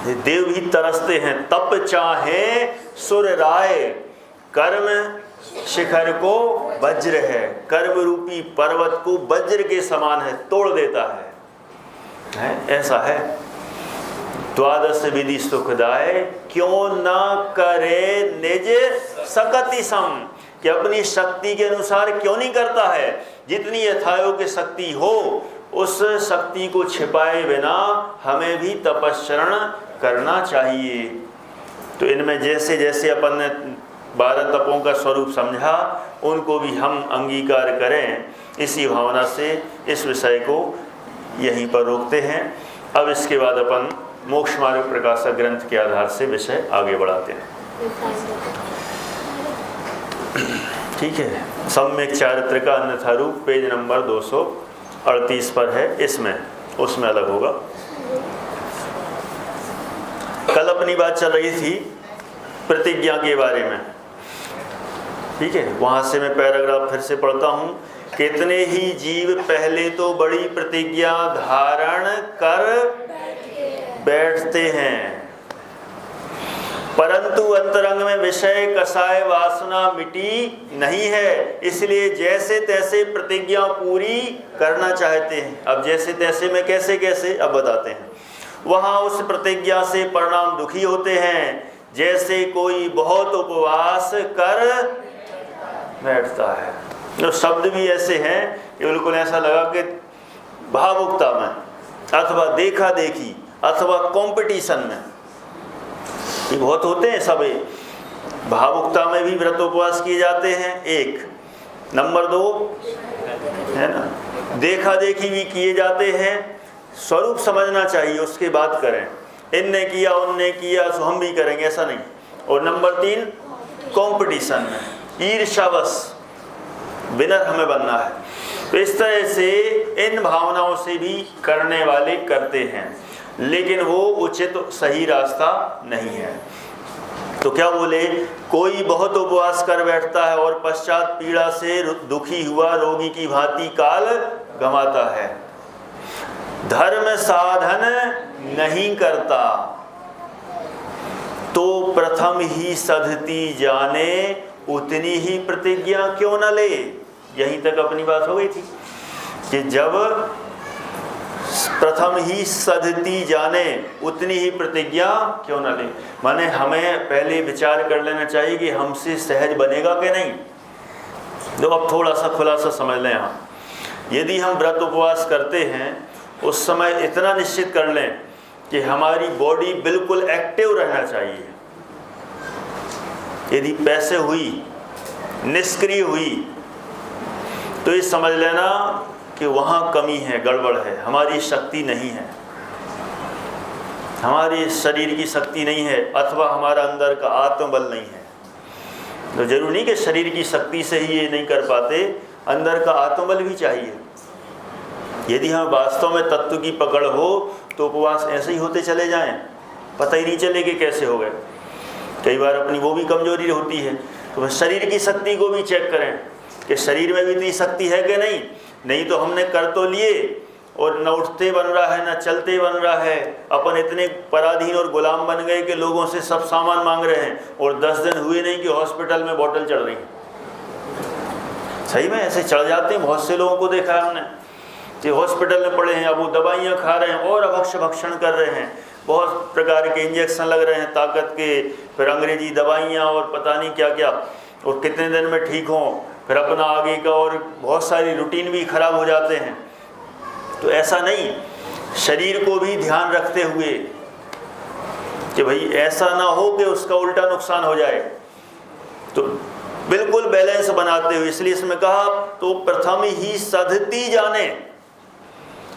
ये देव भी तरसते हैं, तप चाहे सुर राय, कर्म शिखर को वज्र है, कर्म रूपी पर्वत को वज्र के समान है, तोड़ देता है ऐसा है। द्वादश विधि सुखदाय, क्यों ना करे निज सकति सम, कि अपनी शक्ति के अनुसार क्यों नहीं करता है। जितनी यथायोग की शक्ति हो, उस शक्ति को छिपाए बिना हमें भी तपस्चरण करना चाहिए। तो इनमें जैसे जैसे अपन ने 12 तपों का स्वरूप समझा, उनको भी हम अंगीकार करें। इसी भावना से इस विषय को यहीं पर रोकते हैं। अब इसके बाद अपन मोक्ष मार्ग प्रकाशक ग्रंथ के आधार से विषय आगे बढ़ाते हैं। ठीक है, सम्यक चारित्र का अन्यथा रूप पेज नंबर 238 पर है, इसमें उसमें अलग होगा। कल अपनी बात चल रही थी प्रतिज्ञा के बारे में। ठीक है, वहाँ से मैं पैराग्राफ फिर से पढ़ता हूँ। कितने ही जीव पहले तो बड़ी प्रतिज्ञा धारण कर बैठते हैं, परंतु अंतरंग में विषय कसाय वासना मिटी नहीं है, इसलिए जैसे तैसे प्रतिज्ञा पूरी करना चाहते हैं। अब जैसे तैसे में कैसे कैसे अब बताते हैं। वहाँ उस प्रतिज्ञा से परिणाम दुखी होते हैं, जैसे कोई बहुत उपवास कर बैठता है। तो शब्द भी ऐसे हैं कि बिल्कुल ऐसा लगा कि भावुकता में अथवा देखा देखी अथवा कंपटीशन में, ये बहुत होते हैं सब। भावुकता में भी व्रत उपवास किए जाते हैं, एक नंबर 2 है ना, देखा देखी भी किए जाते हैं। स्वरूप समझना चाहिए, उसके बाद करें। इनने किया उनने किया तो हम भी करेंगे, ऐसा नहीं। और नंबर 3 कंपटीशन में, ईर्ष्यावश विनर हमें बनना है। तो इस तरह से इन भावनाओं से भी करने वाले करते हैं, लेकिन वो उचित सही रास्ता नहीं है। तो क्या बोले, कोई बहुत उपवास कर बैठता है और पश्चात पीड़ा से दुखी हुआ रोगी की भांति काल गंवाता है। धर्म साधन नहीं करता तो प्रथम ही सधती जाने उतनी ही प्रतिज्ञा क्यों न ले। यहीं तक अपनी बात हो गई थी कि जब प्रथम ही सधती जाने उतनी ही प्रतिज्ञा क्यों न ले, माने हमें पहले विचार कर लेना चाहिए कि हमसे सहज बनेगा कि नहीं। तो अब थोड़ा सा खुलासा समझ लें। यहाँ यदि हम व्रत उपवास करते हैं उस समय इतना निश्चित कर लें कि हमारी बॉडी बिल्कुल एक्टिव रहना चाहिए। यदि पैसे हुई, निष्क्रिय हुई, तो ये समझ लेना कि वहाँ कमी है, गड़बड़ है, हमारी शक्ति नहीं है, हमारी शरीर की शक्ति नहीं है, अथवा हमारा अंदर का आत्मबल नहीं है। तो जरूरी नहीं कि शरीर की शक्ति से ही ये नहीं कर पाते, अंदर का आत्मबल भी चाहिए। यदि हमें वास्तव में तत्व की पकड़ हो तो उपवास ऐसे ही होते चले जाएं, पता ही नहीं चले कि कैसे हो गए। कई बार अपनी वो भी कमजोरी होती है, तो शरीर की शक्ति को भी चेक करें कि शरीर में भी इतनी शक्ति है कि नहीं तो हमने कर तो लिए और न उठते बन रहा है, न चलते बन रहा है। अपन इतने पराधीन और गुलाम बन गए कि लोगों से सब सामान मांग रहे हैं और 10 दिन हुए नहीं कि हॉस्पिटल में बोतल चढ़ रही है। सही में ऐसे चढ़ जाते हैं, बहुत से लोगों को देखा है हमने कि हॉस्पिटल में पड़े हैं, अब वो दवाइयाँ खा रहे हैं और अभक्ष्य भक्षण कर रहे हैं, बहुत प्रकार के इंजेक्शन लग रहे हैं ताकत के, फिर अंग्रेजी दवाइयाँ और पता नहीं क्या क्या, और कितने दिन में ठीक हों, फिर अपना आगे का और बहुत सारी रूटीन भी खराब हो जाते हैं। तो ऐसा नहीं, शरीर को भी ध्यान रखते हुए कि भाई ऐसा ना हो कि उसका उल्टा नुकसान हो जाए, तो बिल्कुल बैलेंस बनाते हुए, इसलिए इसमें कहा तो प्रथम ही सधती जाने।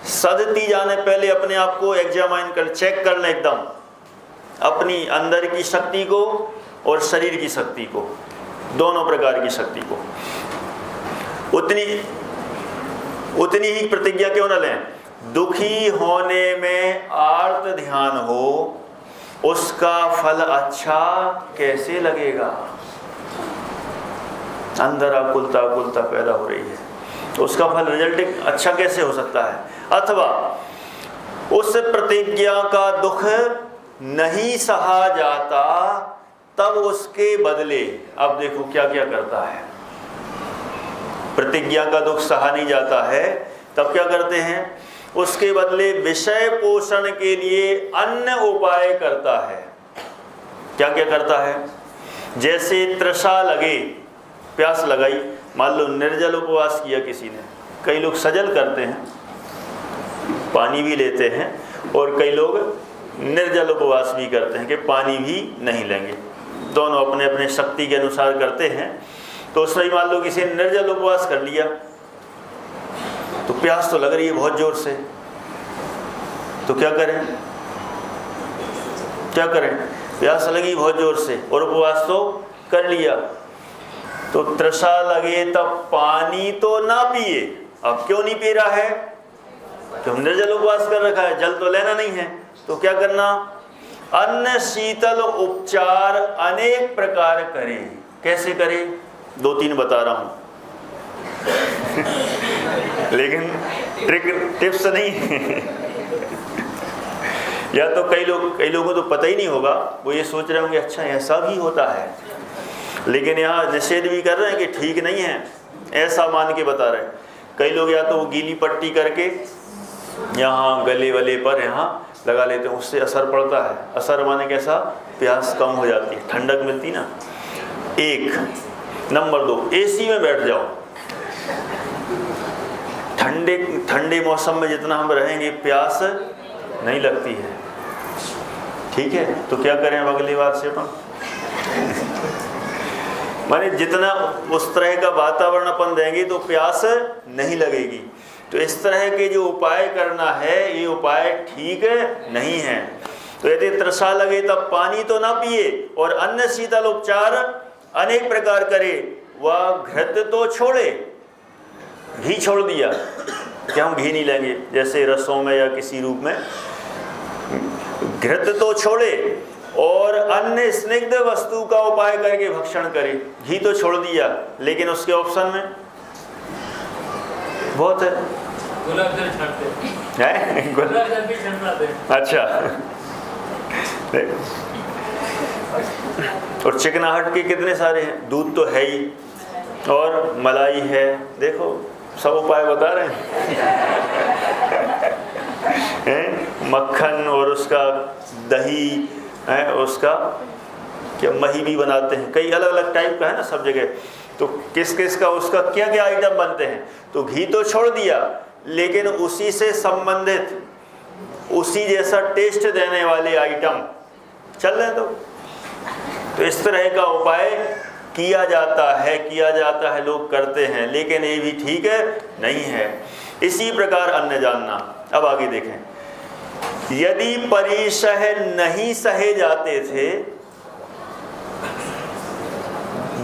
सधती जाने पहले अपने आप को एग्जामाइन कर, चेक कर लें एकदम, अपनी अंदर की शक्ति को और शरीर की शक्ति को, दोनों प्रकार की शक्ति को। उतनी ही प्रतिज्ञा क्यों न लें। दुखी होने में आर्त ध्यान हो, उसका फल अच्छा कैसे लगेगा। अंदर आकुलता पैदा हो रही है, तो उसका फल रिजल्ट अच्छा कैसे हो सकता है। अथवा उस प्रतिज्ञा का दुख नहीं सहा जाता, तब उसके बदले, अब देखो क्या क्या करता है। प्रतिज्ञा का दुख सहा नहीं जाता है, तब क्या करते हैं, उसके बदले विषय पोषण के लिए अन्य उपाय करता है। क्या क्या करता है, जैसे तृषा लगे, प्यास लगाई, मान लो निर्जल उपवास किया किसी ने, कई लोग सजल करते हैं, पानी भी लेते हैं, और कई लोग निर्जल उपवास भी करते हैं कि पानी भी नहीं लेंगे। दोनों अपने अपने शक्ति के अनुसार करते हैं। तो सही मान लो किसी ने निर्जल उपवास कर लिया, तो प्यास तो लग रही है बहुत जोर से, तो क्या करें, प्यास लगी बहुत जोर से और उपवास तो कर लिया, तो तृषा लगे तब पानी तो ना पिए। अब क्यों नहीं पी रहा है, तो निर्जल उपवास कर रखा है, जल तो लेना नहीं है, तो क्या करना, अन्न शीतल उपचार अनेक प्रकार करे। कैसे करे, 2-3 बता रहा हूं लेकिन टिप्स नहीं या तो कई लोगों को तो पता ही नहीं होगा, वो ये सोच रहे होंगे अच्छा ऐसा भी होता है, लेकिन यहाँ निषेध भी कर रहे हैं कि ठीक नहीं है, ऐसा मान के बता रहे हैं। कई लोग या तो वो गीली पट्टी करके यहाँ गले वले पर यहाँ लगा लेते हैं, उससे असर पड़ता है। असर माने कैसा, प्यास कम हो जाती है, ठंडक मिलती ना। 1 नंबर 2, एसी में बैठ जाओ। ठंडे मौसम में जितना हम रहेंगे प्यास नहीं लगती है, ठीक है। तो क्या करें अगली बार से अपन माने जितना उस तरह का वातावरण अपन देंगे तो प्यास नहीं लगेगी। तो इस तरह के जो उपाय करना है, ये उपाय ठीक नहीं है। तो यदि तृषा लगे तब पानी तो ना पिए और अन्न शीतल उपचार अनेक प्रकार करे। वह घृत तो छोड़े, घी छोड़ दिया कि हम घी नहीं लेंगे, जैसे रसों में या किसी रूप में, घृत तो छोड़े और अन्य स्निग्ध वस्तु का उपाय करके भक्षण करे। घी तो छोड़ दिया, लेकिन उसके ऑप्शन में बहुत है। गुलाब जल छांटते हैं, गुलाब जल भी छांटते हैं। अच्छा, और चिकनाहट के कितने सारे हैं, दूध तो है ही और मलाई है, देखो सब उपाय बता रहे हैं। मक्खन और उसका दही है, उसका क्या मही भी बनाते हैं, कई अलग अलग टाइप का है ना सब जगह, तो किस किस का उसका क्या क्या आइटम बनते हैं। तो घी तो छोड़ दिया, लेकिन उसी से संबंधित उसी जैसा टेस्ट देने वाले आइटम चल रहे। तो इस तरह का उपाय किया जाता है, लोग करते हैं, लेकिन ये भी ठीक है नहीं है। इसी प्रकार अन्न जानना। अब आगे देखें, यदि परिसह नहीं सहे जाते थे,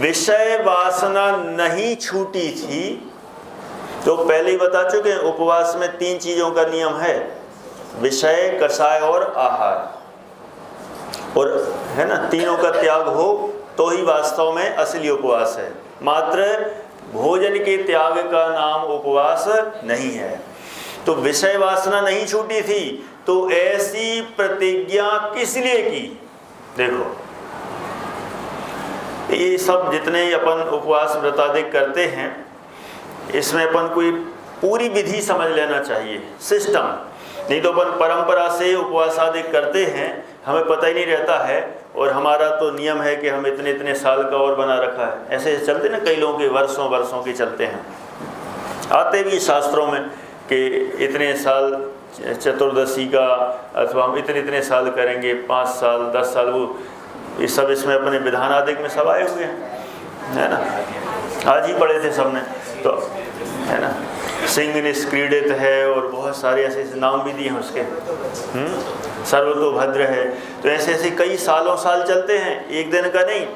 विषय वासना नहीं छूटी थी, तो पहले ही बता चुके हैं उपवास में 3 चीजों का नियम है, विषय, कषाय और आहार, और है ना, तीनों का त्याग हो तो ही वास्तव में असली उपवास है। मात्र भोजन के त्याग का नाम उपवास नहीं है। तो विषय वासना नहीं छूटी थी, तो ऐसी प्रतिज्ञा किस लिए की? देखो, ये सब जितने अपन उपवास व्रतादिक करते हैं, इसमें अपन कोई पूरी विधि समझ लेना चाहिए, सिस्टम। नहीं तो अपन परंपरा से उपवास आदि करते हैं, हमें पता ही नहीं रहता है, और हमारा तो नियम है कि हम इतने इतने साल का और बना रखा है, ऐसे चलते ना, कई लोगों के वर्षों वर्षों के चलते हैं। आते भी शास्त्रों में कि इतने साल चतुर्दशी का, अथवा हम इतने इतने साल करेंगे, 5 साल 10 साल, वो ये सब इसमें अपने विधान आदि में सब आए हुए हैं, है ना, आज ही पढ़े थे सबने, तो है ना, सिंह निष्क्रीडित है, और बहुत सारे ऐसे ऐसे नाम भी दिए हैं उसके, सर्वतोभद्र है। तो ऐसे ऐसे कई सालों साल चलते हैं, एक दिन का नहीं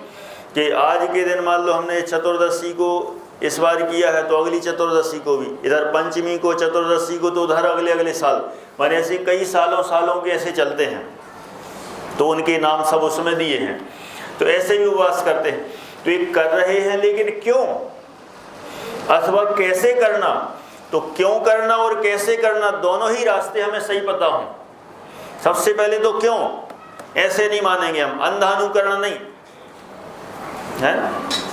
कि आज के दिन मान लो हमने चतुर्दशी को इस बार किया है तो अगली चतुर्दशी को भी, इधर पंचमी को, चतुर्दशी को तो उधर अगले अगले साल, माने ऐसे कई सालों सालों के ऐसे चलते हैं, तो उनके नाम सब उसमें दिए हैं। तो ऐसे भी उपवास करते हैं, तो ये कर रहे हैं, लेकिन क्यों अथवा कैसे करना? तो क्यों करना और कैसे करना, दोनों ही रास्ते हमें सही पता हों। सबसे पहले तो क्यों, ऐसे नहीं मानेंगे हम, अंधानुकरण नहीं है,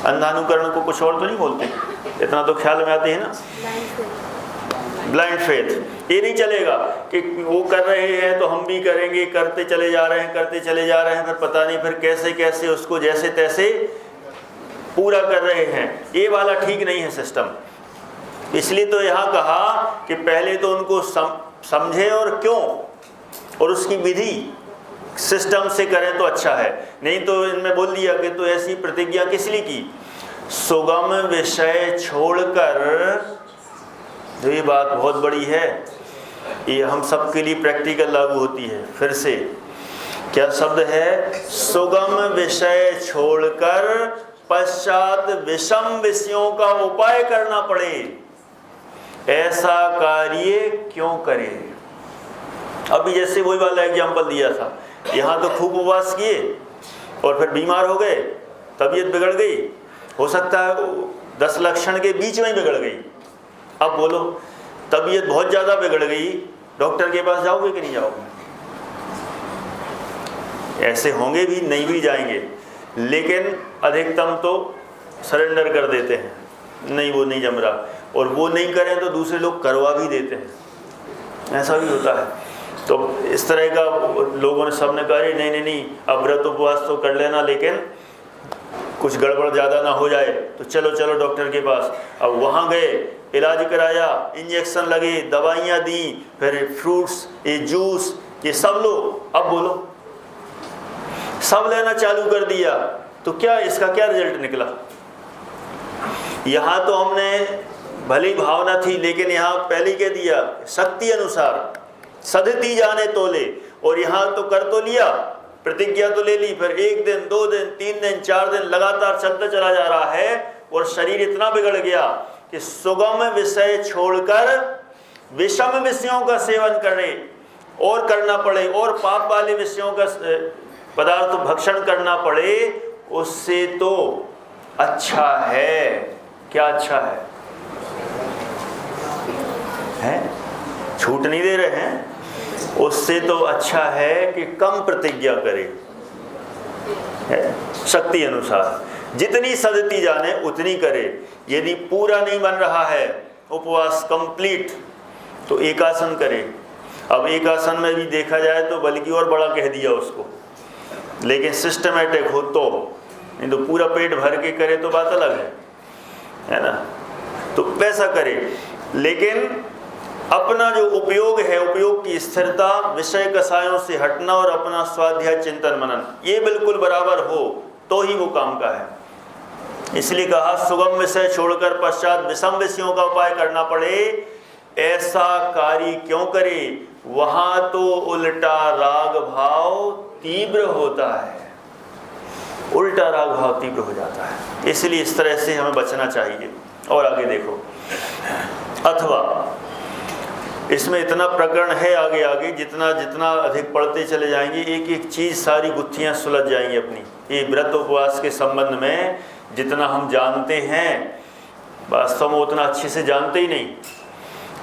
अंधानुकरण को कुछ और तो नहीं बोलते, इतना तो ख्याल में आते हैं ना, ब्लाइंड फेथ। ये नहीं चलेगा कि वो कर रहे हैं तो हम भी करेंगे, करते चले जा रहे हैं, फिर पता नहीं फिर कैसे कैसे उसको जैसे तैसे पूरा कर रहे हैं। ये वाला ठीक नहीं है सिस्टम। इसलिए तो यहाँ कहा कि पहले तो उनको समझे और क्यों, और उसकी विधि सिस्टम से करें तो अच्छा है। नहीं तो इनमें बोल दिया कि तो ऐसी प्रतिज्ञा किस लिए की, सुगम विषय छोड़कर। जो ये बात बहुत बड़ी है, ये हम सब के लिए प्रैक्टिकल लागू होती है। फिर से क्या शब्द है, सुगम विषय छोड़कर पश्चात विषम विषयों का उपाय करना पड़े, ऐसा कार्य क्यों करे। अभी जैसे वही वाला एग्जाम्पल दिया था, यहाँ तो खूब उपवास किए और फिर बीमार हो गए, तबीयत बिगड़ गई, हो सकता है 10 लक्षण के बीच में ही बिगड़ गई। अब बोलो, तबीयत बहुत ज़्यादा बिगड़ गई, डॉक्टर के पास जाओगे कि नहीं जाओगे? ऐसे होंगे भी, नहीं भी जाएंगे, लेकिन अधिकतम तो सरेंडर कर देते हैं, नहीं वो नहीं जम रहा, और वो नहीं करें तो दूसरे लोग करवा भी देते हैं, ऐसा भी होता है। तो इस तरह का लोगों ने, सबने कहा नहीं, अब व्रत उपवास तो कर लेना, लेकिन कुछ गड़बड़ ज़्यादा ना हो जाए, तो चलो डॉक्टर के पास। अब वहाँ गए, इलाज कराया, इंजेक्शन लगे, दवाइयाँ दी, फिर फ्रूट्स, ये जूस, ये सब लो। अब बोलो, सब लेना चालू कर दिया, तो क्या इसका क्या रिजल्ट निकला? यहाँ तो हमने भली भावना थी, लेकिन यहाँ पहले कह दिया शक्ति अनुसार सदती जाने तोले, और यहाँ तो कर तो लिया, प्रतिज्ञा तो ले ली, फिर 1 दिन 2 दिन 3 दिन 4 दिन लगातार चलता चला जा रहा है, और शरीर इतना बिगड़ गया कि सुगम विषय छोड़कर विषम विषयों का सेवन करे और करना पड़े और पाप वाले विषयों का पदार्थ भक्षण करना पड़े, उससे तो अच्छा है। क्या अच्छा है? छूट नहीं दे रहे हैं। उससे तो अच्छा है कि कम प्रतिज्ञा करे, शक्ति अनुसार जितनी सदती जाने उतनी करे। यदि पूरा नहीं बन रहा है उपवास कंप्लीट तो एकासन करे। अब एकासन में भी देखा जाए तो बल्कि और बड़ा कह दिया उसको, लेकिन सिस्टमेटिक हो तो, नहीं तो पूरा पेट भर के करे तो बात अलग है ना। तो वैसा करे, लेकिन अपना जो उपयोग है, उपयोग की स्थिरता, विषय कसायों से हटना और अपना स्वाध्याय चिंतन मनन, ये बिल्कुल बराबर हो तो ही वो काम का है। इसलिए कहा सुगम विषय छोड़कर पश्चात विषम विषयों का उपाय करना पड़े, ऐसा कार्य क्यों करे? वहां तो उल्टा राग भाव तीव्र होता है, उल्टा राग भाव तीव्र हो जाता है। इसलिए इस तरह से हमें बचना चाहिए। और आगे देखो, अथवा इसमें इतना प्रकरण है आगे आगे, जितना जितना अधिक पढ़ते चले जाएंगे एक एक चीज़ सारी गुत्थियां सुलझ जाएंगी अपनी। ये व्रत उपवास के संबंध में जितना हम जानते हैं वास्तव में उतना अच्छे से जानते ही नहीं।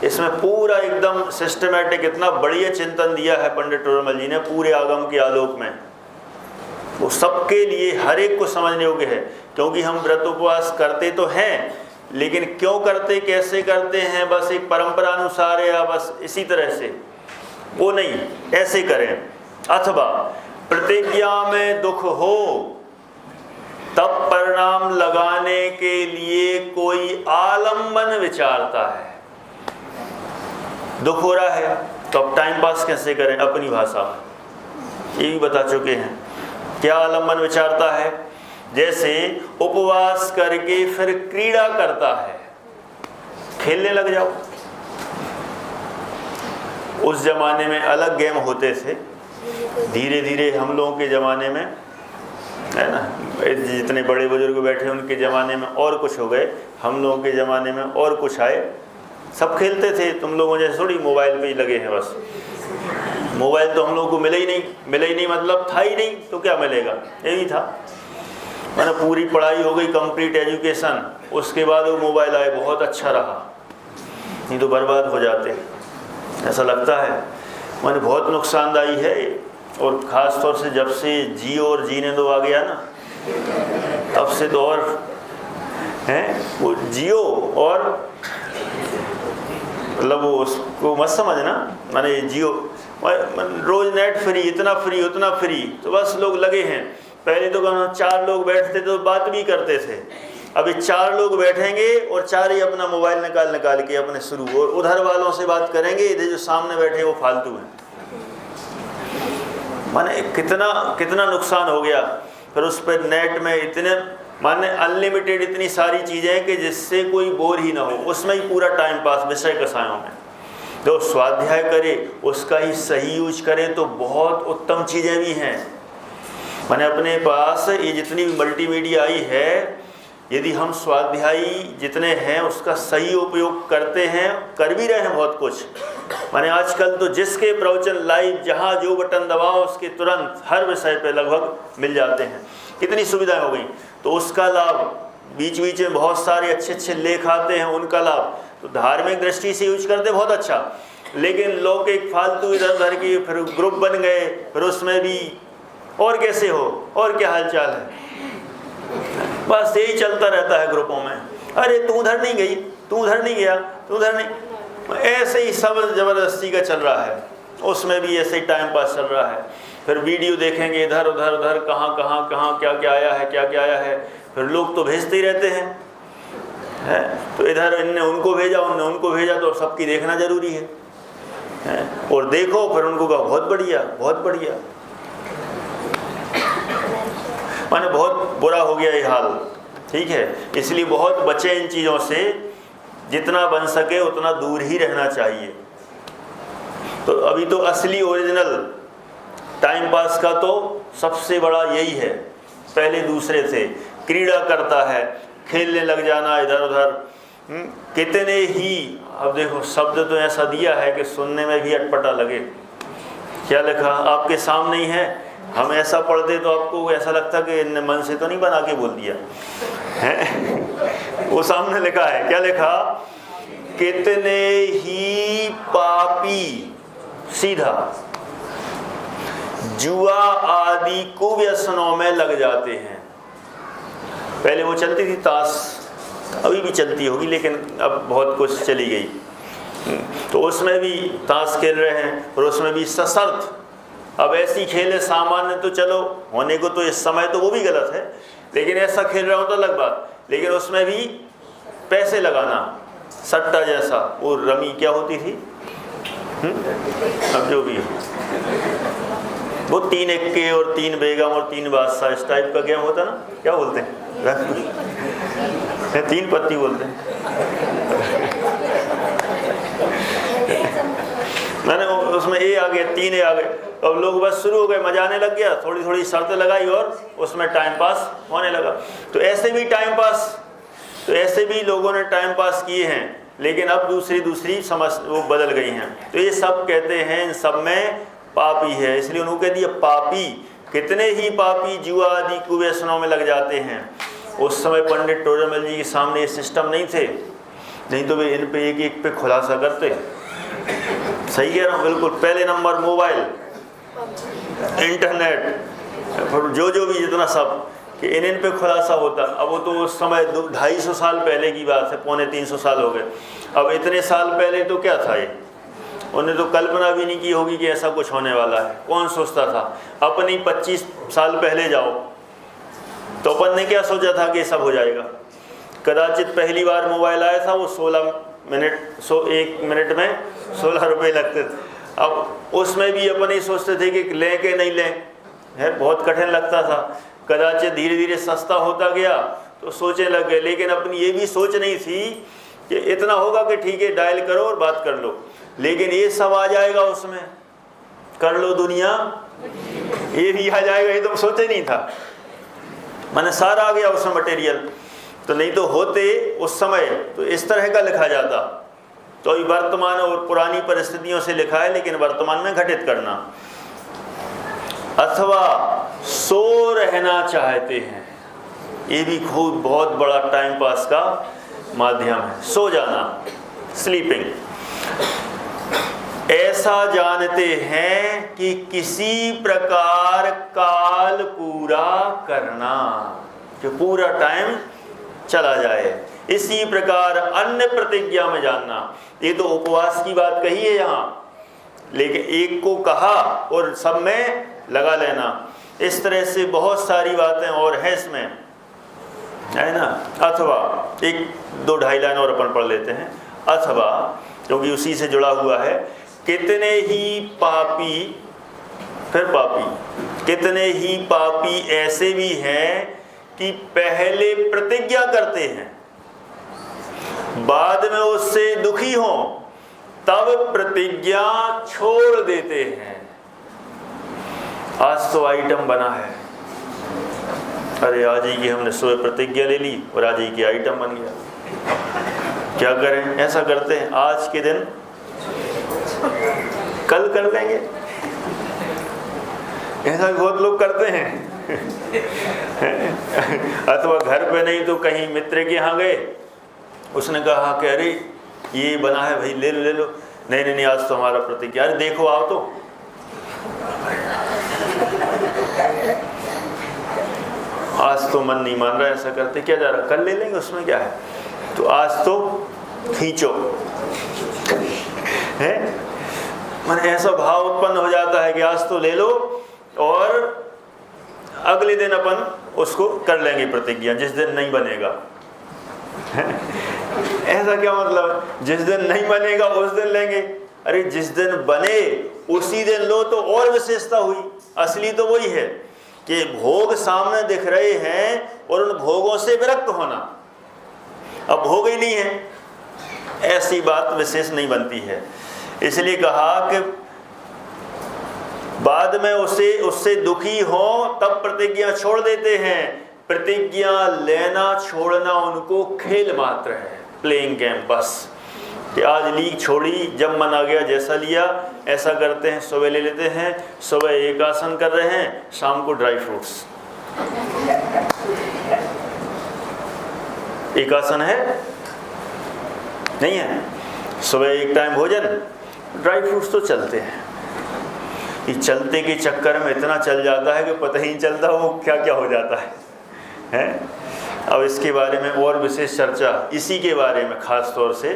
इसमें पूरा एकदम सिस्टमेटिक इतना बढ़िया चिंतन दिया है पंडित टोडरमल जी ने पूरे आगम के आलोक में। वो सबके लिए हर एक को समझने योग्य है, क्योंकि हम व्रत उपवास करते तो हैं, लेकिन क्यों करते, कैसे करते हैं, बस एक परंपरा अनुसार या बस इसी तरह से, वो नहीं, ऐसे करें। अथवा प्रतिज्ञा में दुख हो तब परिणाम लगाने के लिए कोई आलंबन विचारता है। दुख हो रहा है तो अब टाइम पास कैसे करें अपनी भाषा में, ये भी बता चुके हैं। क्या आलंबन विचारता है? जैसे उपवास करके फिर क्रीड़ा करता है, खेलने लग जाओ। उस जमाने में अलग गेम होते थे, धीरे धीरे हम लोगों के ज़माने में, है ना, जितने बड़े बुजुर्ग बैठे उनके ज़माने में और कुछ हो गए, हम लोगों के ज़माने में और कुछ आए। सब खेलते थे, तुम लोगों जैसे थोड़ी मोबाइल पे ही लगे हैं बस। मोबाइल तो हम लोगों को मिला ही नहीं मतलब था ही नहीं, तो क्या मिलेगा, यही था। मैंने पूरी पढ़ाई हो गई, कंप्लीट एजुकेशन, उसके बाद वो मोबाइल आए, बहुत अच्छा रहा, नहीं तो बर्बाद हो जाते, ऐसा लगता है। मैंने बहुत नुकसानदायी है, और ख़ास तौर से जब से जियो और जीने दो आ गया ना, तब से तो और हैं वो जियो और मतलब वो उसको मत समझना, मैंने जियो रोज़ नेट फ्री, इतना फ्री उतना फ्री, तो बस लोग लगे हैं। पहले तो कहना 4 लोग बैठते तो बात भी करते थे, अभी 4 लोग बैठेंगे और 4 ही अपना मोबाइल निकाल के अपने शुरू, और उधर वालों से बात करेंगे, इधर जो सामने बैठे वो फालतू हैं। माने कितना नुकसान हो गया। फिर उस पर नेट में इतने माने अनलिमिटेड इतनी सारी चीज़ें हैं कि जिससे कोई बोर ही ना हो, उसमें ही पूरा टाइम पास विषय कसायों में। तो स्वाध्याय करे, उसका ही सही यूज करे तो बहुत उत्तम चीज़ें भी हैं। माने अपने पास ये जितनी भी मल्टीमीडिया आई है, यदि हम स्वाध्यायी जितने हैं उसका सही उपयोग करते हैं, कर भी रहे हैं बहुत कुछ। माने आजकल तो जिसके प्रवचन लाइव जहाँ जो बटन दबाओ उसके तुरंत हर विषय पे लगभग मिल जाते हैं, कितनी सुविधाएं हो गई। तो उसका लाभ, बीच बीच में बहुत सारे अच्छे लेख आते हैं, उनका लाभ तो धार्मिक दृष्टि से यूज करते बहुत अच्छा। लेकिन लोग एक फालतू इधर उधर की फिर ग्रुप बन गए, फिर उसमें भी और कैसे हो और क्या हाल चाल है, बस यही चलता रहता है ग्रुपों में। अरे तू उधर नहीं गई, तू उधर नहीं गया, तू उधर नहीं, ऐसे ही सब ज़बरदस्ती का चल रहा है। उसमें भी ऐसे ही टाइम पास चल रहा है। फिर वीडियो देखेंगे इधर उधर कहाँ क्या आया है, फिर लोग तो भेजते ही रहते हैं, तो इधर इनने उनको भेजा, उनने उनको भेजा, तो सबकी देखना जरूरी है। और देखो फिर उनको कहा बहुत बढ़िया। माने बहुत बुरा हो गया ये हाल, ठीक है। इसलिए बहुत बचे इन चीज़ों से, जितना बन सके उतना दूर ही रहना चाहिए। तो अभी तो असली ओरिजिनल टाइम पास का तो सबसे बड़ा यही है। पहले दूसरे से क्रीड़ा करता है, खेलने लग जाना इधर उधर। कितने ही, अब देखो शब्द तो ऐसा दिया है कि सुनने में भी अटपटा लगे। क्या लिखा आपके सामने ही है, हम ऐसा पढ़ते तो आपको ऐसा लगता कि इनने मन से तो नहीं बना के बोल दिया है। वो सामने लिखा है, क्या लिखा, कितने ही पापी सीधा जुआ आदि कुव्यसनों में लग जाते हैं। पहले वो चलती थी ताश, अभी भी चलती होगी लेकिन अब बहुत कुछ चली गई, तो उसमें भी ताश खेल रहे हैं और उसमें भी सशर्त। अब ऐसी खेल है सामान्य तो चलो होने को तो इस समय तो वो भी गलत है, लेकिन ऐसा खेल रहा हो तो अलग बात, लेकिन उसमें भी पैसे लगाना, सट्टा जैसा, वो रमी क्या होती थी, अब जो भी हो, वो 3 इक्के और 3 बेगम और 3 बादशाह इस टाइप का गेम होता ना, क्या बोलते हैं 3 पत्ती बोलते हैं। मैंने उसमें ए आ गए, 3 ए आ गए, अब लोग बस शुरू हो गए, मजा आने लग गया, थोड़ी थोड़ी शर्तें लगाई और उसमें टाइम पास होने लगा। तो ऐसे भी टाइम पास, तो ऐसे भी लोगों ने टाइम पास किए हैं, लेकिन अब दूसरी समझ वो बदल गई हैं। तो ये सब कहते हैं इन सब में पापी है, इसलिए उन्होंने कह दिया पापी। कितने ही पापी जुआ आदि कुव्यसनों में लग जाते हैं। उस समय पंडित टोडरमल जी के सामने ये सिस्टम नहीं थे, नहीं तो वे इन पे एक पे खुलासा करते। सही कह रहा हूँ बिल्कुल। पहले नंबर मोबाइल, इंटरनेट, जो भी जितना सब कि इन पे खुलासा होता। अब वो तो उस समय 250 साल पहले की बात है, 250-300 साल हो गए। अब इतने साल पहले तो क्या था, ये उन्हें तो कल्पना भी नहीं की होगी कि ऐसा कुछ होने वाला है। कौन सोचता था। अपनी 25 साल पहले जाओ तो अपन ने क्या सोचा था कि सब हो जाएगा। कदाचित पहली बार मोबाइल आया था वो 1 मिनट में 16 रुपये लगते थे। अब उसमें भी अपन ही सोचते थे कि लें कि नहीं लें, है बहुत कठिन लगता था। कदाचित धीरे धीरे सस्ता होता गया तो सोचने लग गए, लेकिन अपनी ये भी सोच नहीं थी कि इतना होगा कि ठीक है डायल करो और बात कर लो, लेकिन ये सब आ जाएगा उसमें, कर लो दुनिया, ये भी आ जाएगा, ये तो सोचे नहीं था। मैंने सारा आ गया उसमें मटेरियल, तो नहीं तो होते उस समय तो इस तरह का लिखा जाता। तो अभी वर्तमान और पुरानी परिस्थितियों से लिखा है, लेकिन वर्तमान में घटित करना। अथवा सो रहना चाहते हैं, ये भी खूब बहुत बड़ा टाइम पास का माध्यम है। सो जाना, स्लीपिंग। ऐसा जानते हैं कि किसी प्रकार काल पूरा करना, जो पूरा टाइम चला जाए। इसी प्रकार अन्य प्रतिज्ञा में जानना, ये तो उपवास की बात कही है यहाँ, लेकिन एक को कहा और सब में लगा लेना। इस तरह से बहुत सारी बातें और हैं इसमें, है ना। अथवा 1-2-2.5 लाइन और अपन पढ़ लेते हैं। अथवा क्योंकि उसी से जुड़ा हुआ है। कितने ही पापी, फिर पापी, कितने ही पापी ऐसे भी हैं कि पहले प्रतिज्ञा करते हैं, बाद में उससे दुखी हों, तब प्रतिज्ञा छोड़ देते हैं। आज तो आइटम बना है, अरे आज ही की हमने सुबह प्रतिज्ञा ले ली और आज ही की आइटम बन गया। क्या करें, ऐसा करते हैं आज के दिन कल कर लेंगे, ऐसा बहुत लोग करते हैं। अथवा घर पे नहीं तो कहीं मित्र के यहाँ गए, उसने कहा कि अरे ये बना है भाई ले लो ले लो, नहीं आज तो हमारा प्रतिज्ञा, अरे देखो आओ तो। आज तो मन नहीं मान रहा, ऐसा करते क्या जा रहा, कल ले लेंगे, उसमें क्या है। तो आज तो खींचो है, मैंने ऐसा भाव उत्पन्न हो जाता है कि आज तो ले लो और अगले दिन अपन उसको कर लेंगे प्रतिज्ञा, जिस दिन नहीं बनेगा। ऐसा क्या मतलब, जिस दिन नहीं बनेगा उस दिन लेंगे। अरे जिस दिन बने उसी दिन लो, तो और विशेषता हुई। असली तो वही है कि भोग सामने दिख रहे हैं और उन भोगों से विरक्त होना। अब भोग ही नहीं है, ऐसी बात विशेष नहीं बनती है। इसलिए कहा कि बाद में उससे दुखी हो तब प्रतिज्ञा छोड़ देते हैं, प्रतिज्ञा लेना छोड़ना उनको खेल मात्र है, प्लेइंग गेम बस। कि आज लीग छोड़ी, जब मन आ गया जैसा लिया ऐसा करते हैं। सुबह ले लेते हैं, सुबह एक आसन कर रहे हैं, शाम को ड्राई फ्रूट्स। एक आसन है नहीं है, सुबह एक टाइम भोजन, ड्राई फ्रूट्स तो चलते हैं। ये चलते के चक्कर में इतना चल जाता है कि पता ही नहीं चलता वो क्या क्या हो जाता है। अब इसके बारे में और विशेष चर्चा इसी के बारे में खास तौर से,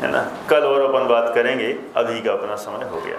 है ना, कल और अपन बात करेंगे। अभी का अपना समय हो गया।